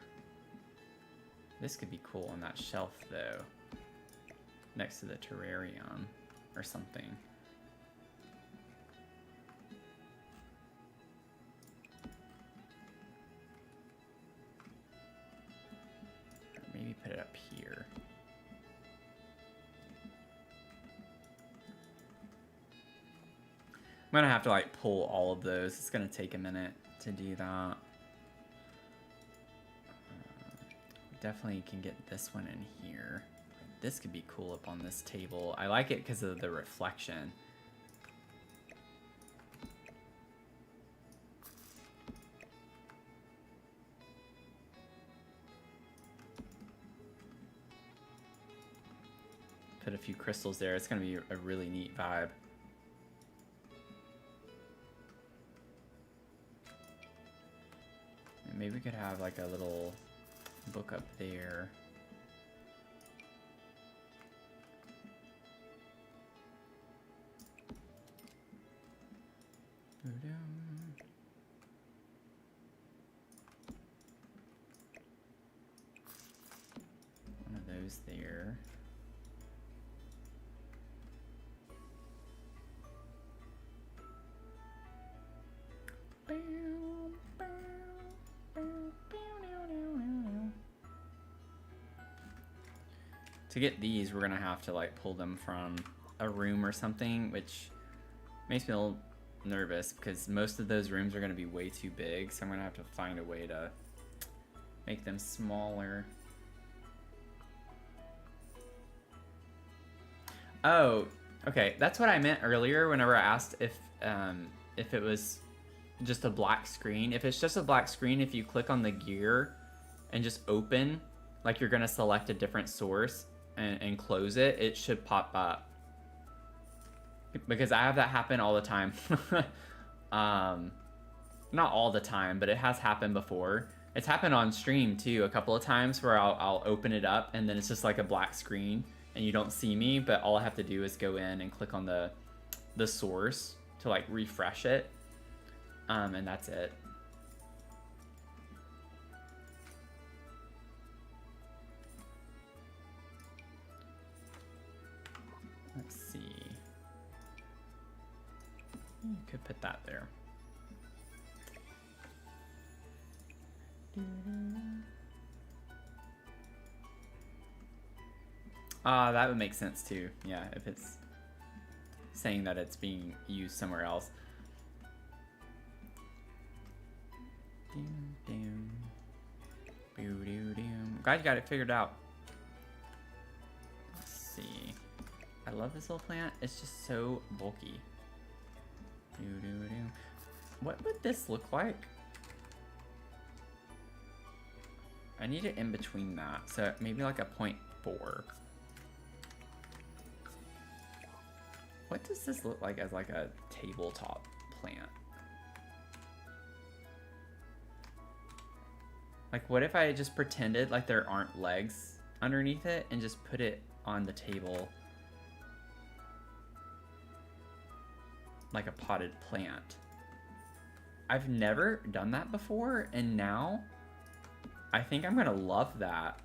This could be cool on that shelf, though. Next to the terrarium or something. Or maybe put it up here. I'm gonna have to, like, pull all of those. It's gonna take a minute to do that. Definitely can get this one in here. This could be cool up on this table. I like it because of the reflection. Put a few crystals there. It's going to be a really neat vibe. And maybe we could have like a little book up there. One of those there. To get these, we're gonna have to like pull them from a room or something, which makes me a little nervous because most of those rooms are gonna be way too big, so I'm gonna have to find a way to make them smaller. Oh, okay, that's what I meant earlier whenever I asked if it was just a black screen. If it's just a black screen, if you click on the gear and just open, like you're gonna select a different source and close it, it should pop up. Because I have that happen all the time. Not all the time, but it has happened before. It's happened on stream too a couple of times where I'll open it up and then it's just like a black screen and you don't see me, but all I have to do is go in and click on the source to like refresh it. And that's it. Let's see. You could put that there. That would make sense too. Yeah, if it's saying that it's being used somewhere else. Glad you got it figured out. Let's see. I love this little plant. It's just so bulky. What would this look like? I need it in between that. So maybe like a 0.4. What does this look like as like a tabletop plant? Like, what if I just pretended like there aren't legs underneath it and just put it on the table like a potted plant? I've never done that before, and now I think I'm gonna love that.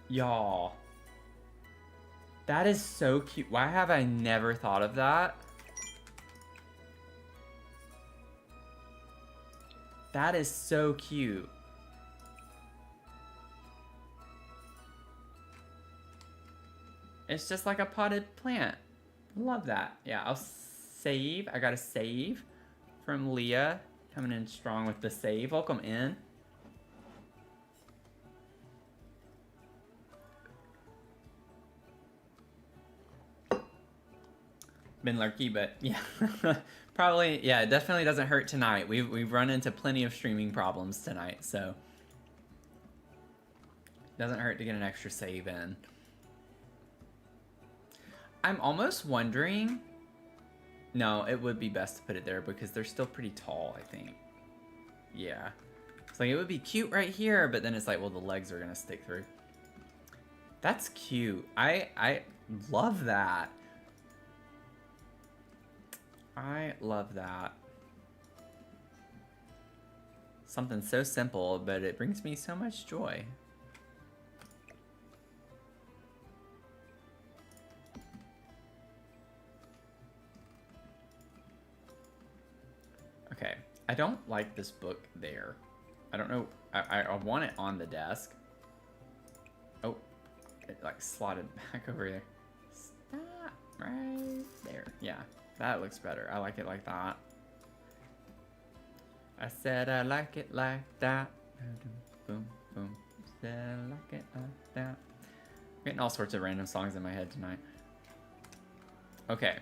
Y'all. That is so cute. Why have I never thought of that? That is so cute. It's just like a potted plant. Love that. Yeah, I'll save. I gotta save from Leah Coming in strong with the save. Welcome in. Been lurky, but yeah. Probably, yeah, it definitely doesn't hurt tonight. We've run into plenty of streaming problems tonight, so doesn't hurt to get an extra save in. I'm almost wondering... No, it would be best to put it there because they're still pretty tall, I think. Yeah. It's like, it would be cute right here, but then it's like, well, the legs are going to stick through. That's cute. I love that. I love that. Something so simple, but it brings me so much joy. Okay, I don't like this book there. I don't know, I want it on the desk. Oh, it like slotted back over there. Stop right there. Yeah, that looks better. I like it like that. I said I like it like that. Boom, boom. Said I like it like that. I'm getting all sorts of random songs in my head tonight. Okay.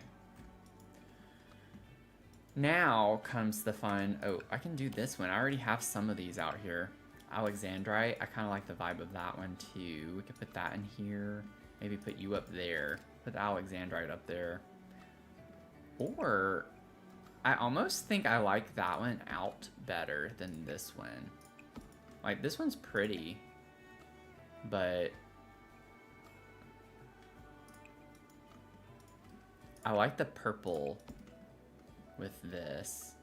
Now comes the fun. Oh, I can do this one. I already have some of these out here. Alexandrite. I kind of like the vibe of that one too. We could put that in here. Maybe put you up there. Put the Alexandrite up there. Or I almost think I like that one out better than this one. Like, this one's pretty, but I like the purple with this.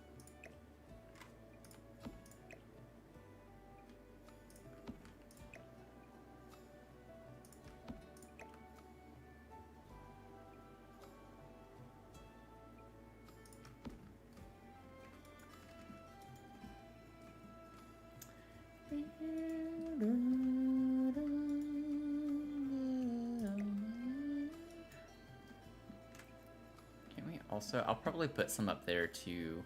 Can we also, I'll probably put some up there too.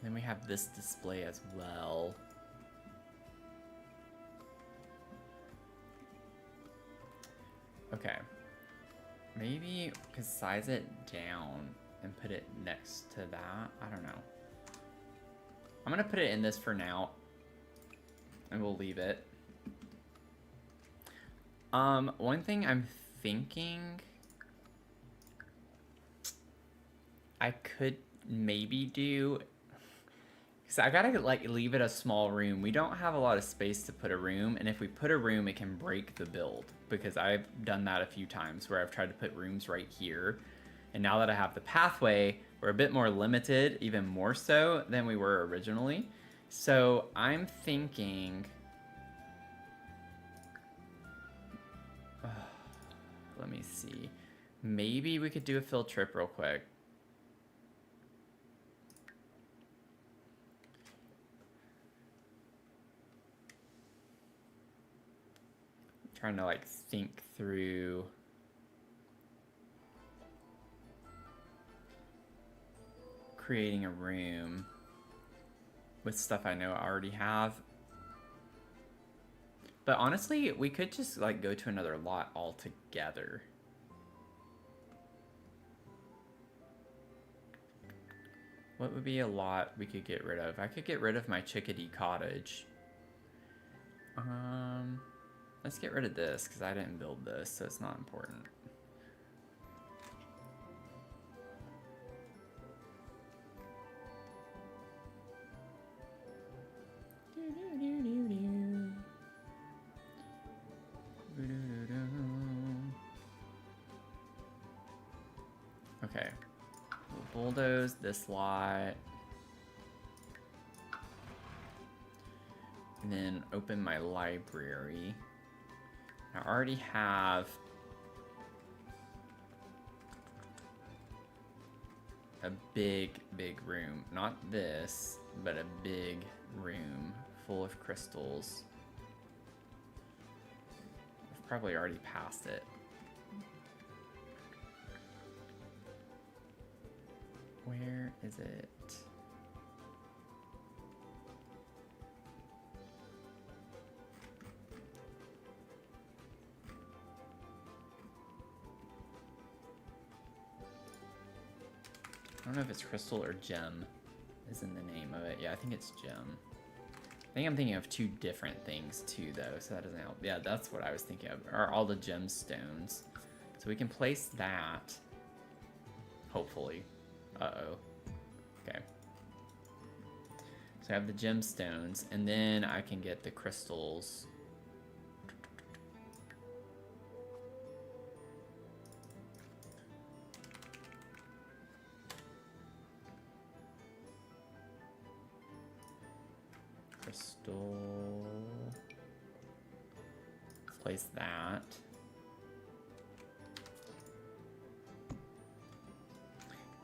Then we have this display as well. Okay. Maybe we could size it down and put it next to that. I don't know. I'm gonna put it in this for now, and we'll leave it. One thing I'm thinking I could maybe do, because I gotta like leave it a small room. We don't have a lot of space to put a room, and if we put a room, it can break the build, because I've done that a few times where I've tried to put rooms right here, and now that I have the pathway, we're a bit more limited, even more so than we were originally. So I'm thinking, let me see, maybe we could do a field trip real quick. I'm trying to like think through. Creating a room with stuff I know I already have. But honestly, we could just like go to another lot altogether. What would be a lot we could get rid of? I could get rid of my chickadee cottage. Let's get rid of this because I didn't build this, so it's not important. Okay, we'll bulldoze this lot. And then open my library. I already have a big room. Not this, but a big room full of crystals. I've probably already passed it. Where is it? I don't know if it's crystal or gem is in the name of it. Yeah, I think it's gem. I think I'm thinking of two different things too, though, so that doesn't help. Yeah, that's what I was thinking of, are all the gemstones. So we can place that, hopefully. Uh-oh. Okay. So I have the gemstones, and then I can get the crystals. Crystal. Place that.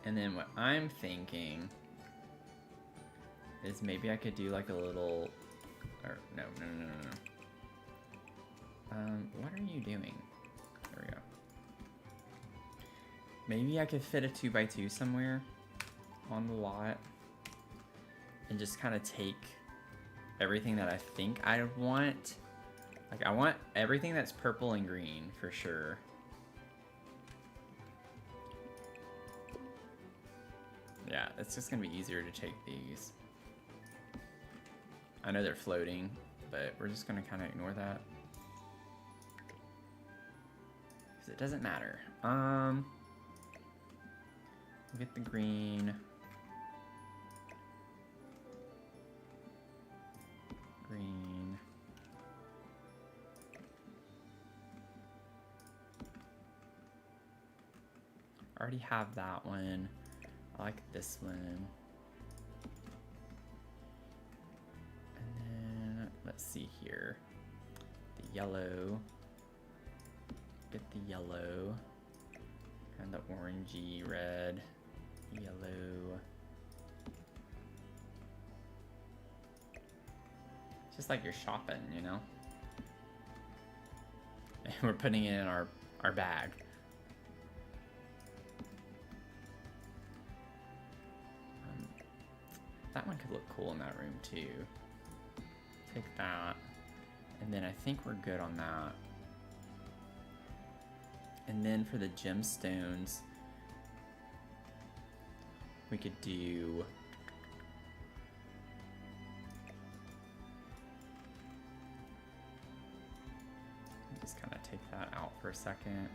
And then what I'm thinking is maybe I could do like a little, or no. What are you doing? There we go. Maybe I could fit a 2x2 somewhere on the lot and just kind of take everything that I think I want. Like, I want everything that's purple and green for sure. Yeah, it's just gonna be easier to take these. I know they're floating, but we're just gonna kind of ignore that. Because it doesn't matter. We'll get the green. Green. I already have that one. I like this one. And then, let's see here. The yellow. Get the yellow. And the orangey red. Yellow. It's just like you're shopping, you know? And we're putting it in our bag. That one could look cool in that room too. Take that. And then I think we're good on that. And then for the gemstones, we could do just kind of take that out for a second.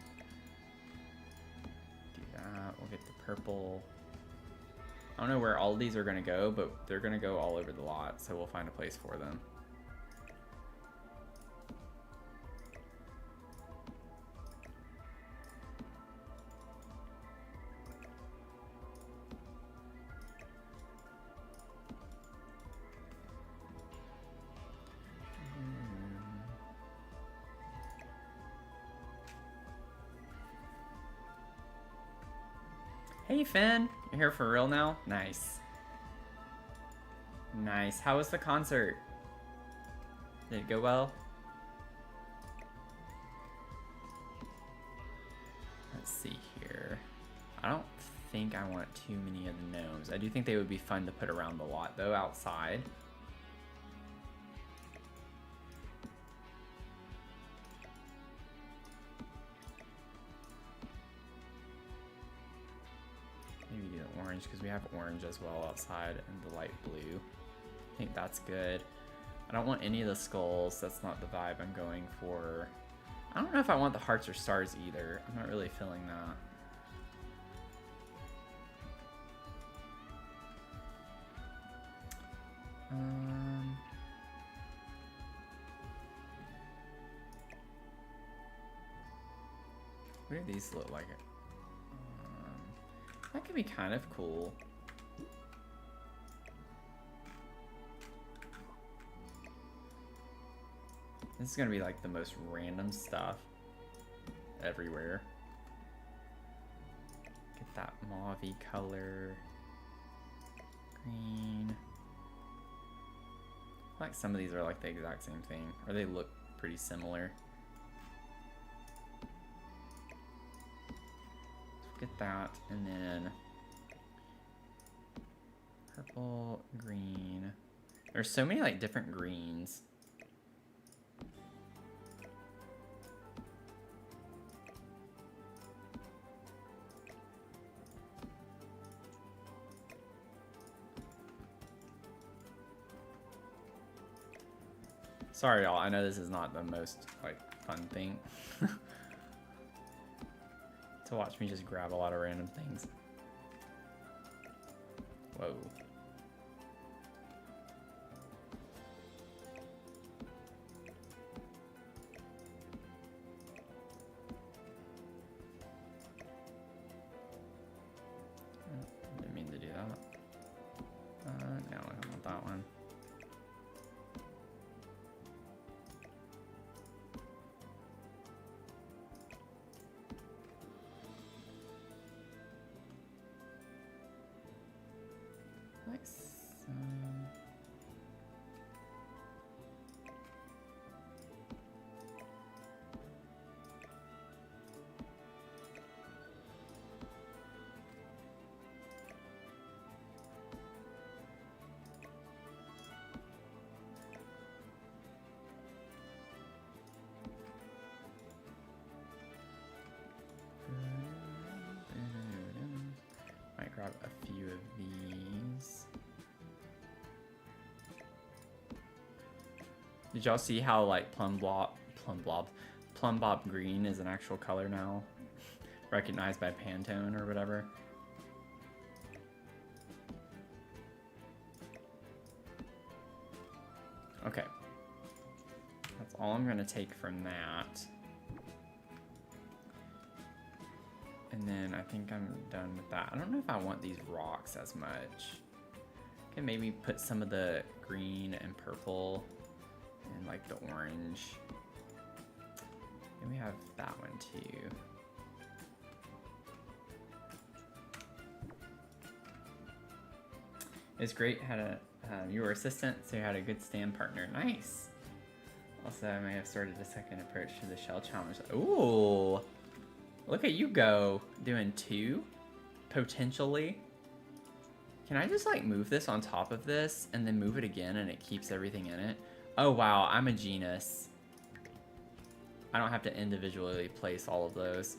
Do that. We'll get the purple. I don't know where all these are going to go, but they're going to go all over the lot, so we'll find a place for them. Hey Finn, you're here for real now? Nice. Nice. How was the concert? Did it go well? Let's see here. I don't think I want too many of the gnomes. I do think they would be fun to put around the lot though, outside. Because we have orange as well outside and the light blue. I think that's good. I don't want any of the skulls. That's not the vibe I'm going for. I don't know if I want the hearts or stars either. I'm not really feeling that. What do these look like? That could be kind of cool. This is gonna be like the most random stuff everywhere. Get that mauve-y color. Green. I feel like some of these are like the exact same thing, or they look pretty similar. Get that, and then Purple, green. There's so many like different greens. Sorry, y'all. I know this is not the most like fun thing to watch me just grab a lot of random things. Whoa. Didn't mean to do that. No, I don't want that one. Nice. Might grab a few of these. Did y'all see how like plum bob green is an actual color now, recognized by Pantone or whatever? Okay, that's all I'm gonna take from that. And then I think I'm done with that. I don't know if I want these rocks as much. I can maybe put some of the green and purple and like the orange. And we have that one too. It's great. Had a you were assistant, so you had a good stand partner. Nice. Also, I may have started a second approach to the shell challenge. Ooh, look at you go, doing 2, potentially. Can I just like move this on top of this and then move it again and it keeps everything in it? Oh wow, I'm a genius. I don't have to individually place all of those.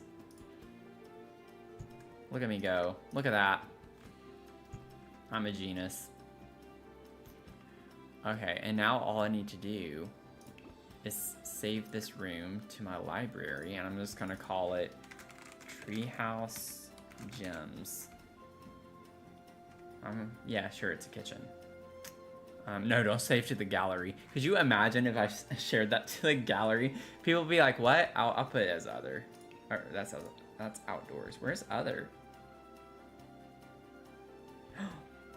Look at me go. Look at that. I'm a genius. Okay, and now all I need to do is save this room to my library, and I'm just gonna call it Treehouse Gems. Yeah, sure, it's a kitchen. No, don't save to the gallery. Could you imagine if I shared that to the gallery? People would be like, what? I'll put it as other. Or that's outdoors. Where's other?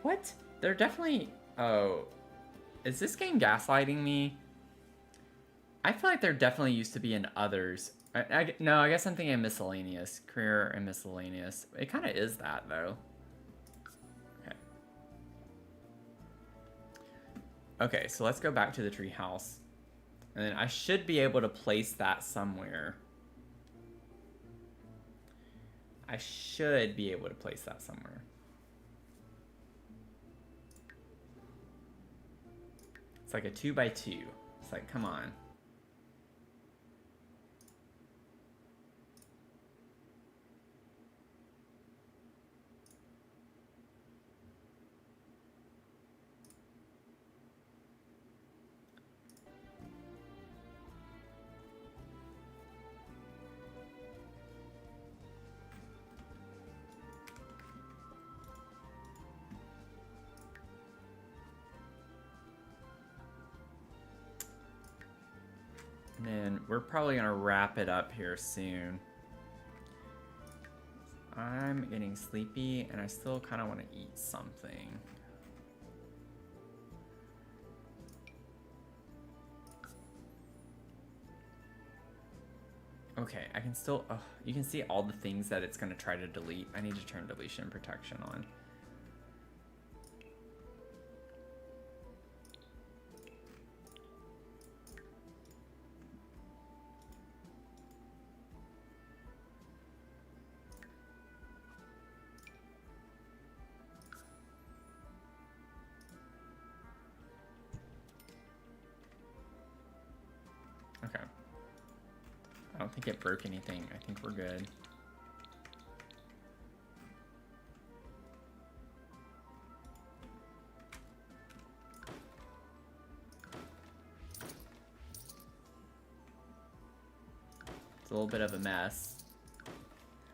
What? They're definitely... Oh. Is this game gaslighting me? I feel like there definitely used to be an others. No, I guess I'm thinking miscellaneous. Career and miscellaneous. It kind of is that, though. Okay. Okay, so let's go back to the tree house. And then I should be able to place that somewhere. I should be able to place that somewhere. It's like a 2x2. It's like, come on. And then we're probably gonna wrap it up here soon. I'm getting sleepy and I still kind of want to eat something. Okay, I can still, you can see all the things that it's gonna try to delete. I need to turn deletion protection on. I don't think it broke anything. I think we're good. It's a little bit of a mess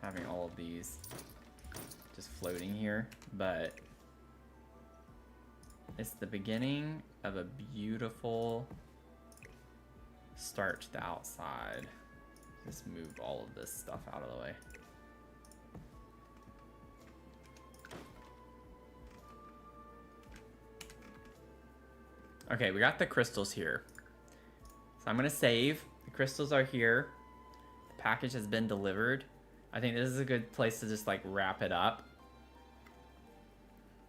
having all of these just floating here, but it's the beginning of a beautiful start to the outside. Just move all of this stuff out of the way. Okay, we got the crystals here. So I'm gonna save. The crystals are here. The package has been delivered. I think this is a good place to just like wrap it up.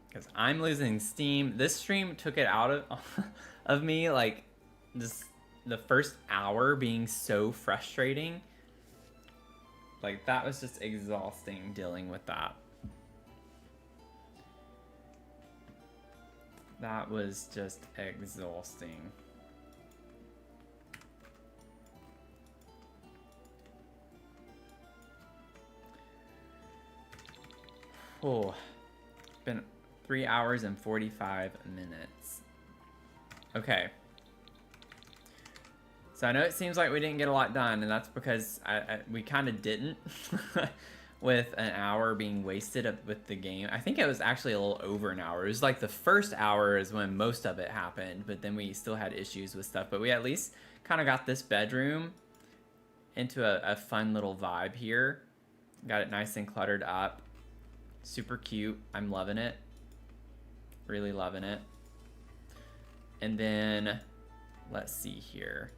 Because I'm losing steam. This stream took it out of me, like just the first hour being so frustrating. Like that was just exhausting dealing with that. That was just exhausting. Oh, it's been 3 hours and 45 minutes. Okay. So I know it seems like we didn't get a lot done, and that's because we kind of didn't with an hour being wasted with the game. I think it was actually a little over an hour. It was like the first hour is when most of it happened, but then we still had issues with stuff. But we at least kind of got this bedroom into a fun little vibe here. Got it nice and cluttered up. Super cute. I'm loving it. Really loving it. And then, let's see here.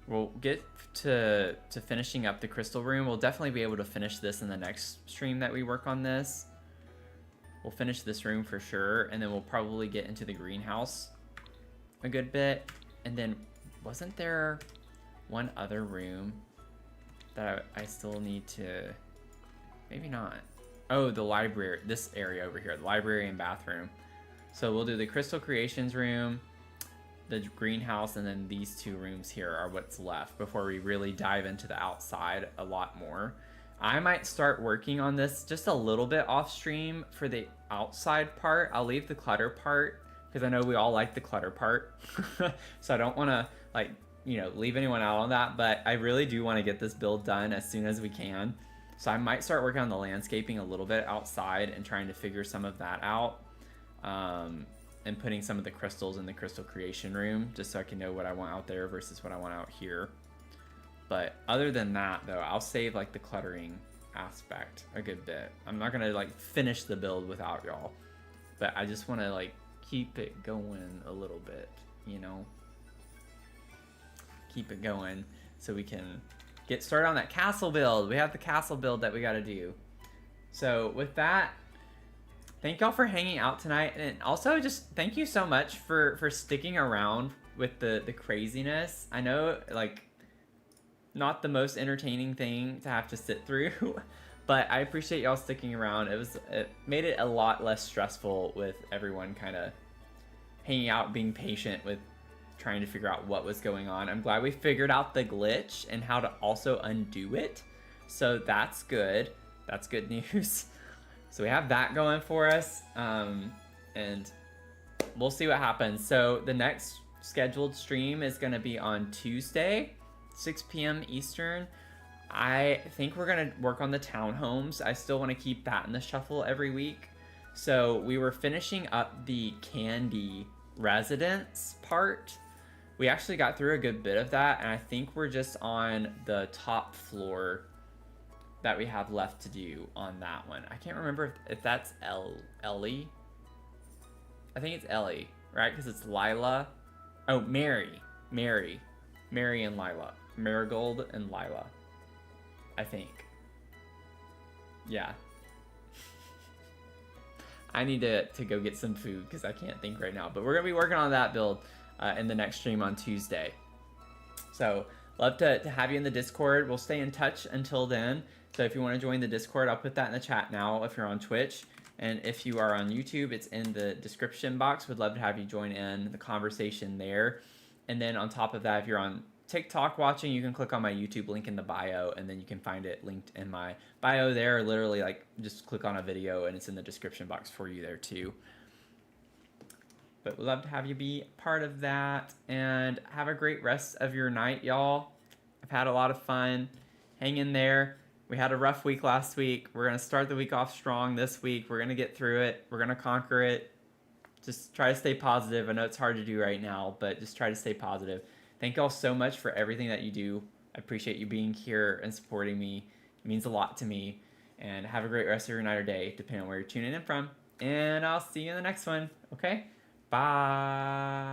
We'll get to finishing up the crystal room. We'll definitely be able to finish this in the next stream that we work on this. We'll finish this room for sure, and then we'll probably get into the greenhouse a good bit. And then, wasn't there one other room that I still need to... Maybe not. Oh, the library. This area over here. The library and bathroom. So we'll do the Crystal Creations room, the greenhouse, and then these two rooms here are what's left before we really dive into the outside a lot more. I might start working on this just a little bit off stream for the outside part. I'll leave the clutter part because I know we all like the clutter part. So I don't want to, like, you know, leave anyone out on that, but I really do want to get this build done as soon as we can. So I might start working on the landscaping a little bit outside and trying to figure some of that out. And putting some of the crystals in the crystal creation room just so I can know what I want out there versus what I want out here. But other than that, though, I'll save like the cluttering aspect a good bit. I'm not gonna like finish the build without y'all, but I just want to like keep it going a little bit, you know, keep it going so we can get started on that castle build. We have the castle build that we got to do. So with that, thank y'all for hanging out tonight, and also just thank you so much for sticking around with the craziness. I know, like, not the most entertaining thing to have to sit through, but I appreciate y'all sticking around. It made it a lot less stressful with everyone kind of hanging out, being patient with trying to figure out what was going on. I'm glad we figured out the glitch and how to also undo it. So that's good. That's good news. So we have that going for us. And we'll see what happens. So the next scheduled stream is going to be on Tuesday, 6 p.m. Eastern. I think we're going to work on the townhomes. I still want to keep that in the shuffle every week. So we were finishing up the Candy residence part. We actually got through a good bit of that, and I think we're just on the top floor that we have left to do on that one. I can't remember if that's Ellie. I think it's Ellie, right? Because it's Lila. Oh, Mary and Lila. Marigold and Lila, I think. Yeah. I need to go get some food because I can't think right now. But we're going to be working on that build in the next stream on Tuesday. So love to have you in the Discord. We'll stay in touch until then. So if you want to join the Discord, I'll put that in the chat now if you're on Twitch. And if you are on YouTube, it's in the description box. Would love to have you join in the conversation there. And then on top of that, if you're on TikTok watching, you can click on my YouTube link in the bio, and then you can find it linked in my bio there. Literally, like, just click on a video, and it's in the description box for you there too. But we'd love to have you be part of that, and have a great rest of your night, y'all. I've had a lot of fun. Hang in there. We had a rough week last week. We're going to start the week off strong this week. We're going to get through it. We're going to conquer it. Just try to stay positive. I know it's hard to do right now, but just try to stay positive. Thank y'all so much for everything that you do. I appreciate you being here and supporting me. It means a lot to me. And have a great rest of your night or day, depending on where you're tuning in from. And I'll see you in the next one. Okay? Bye.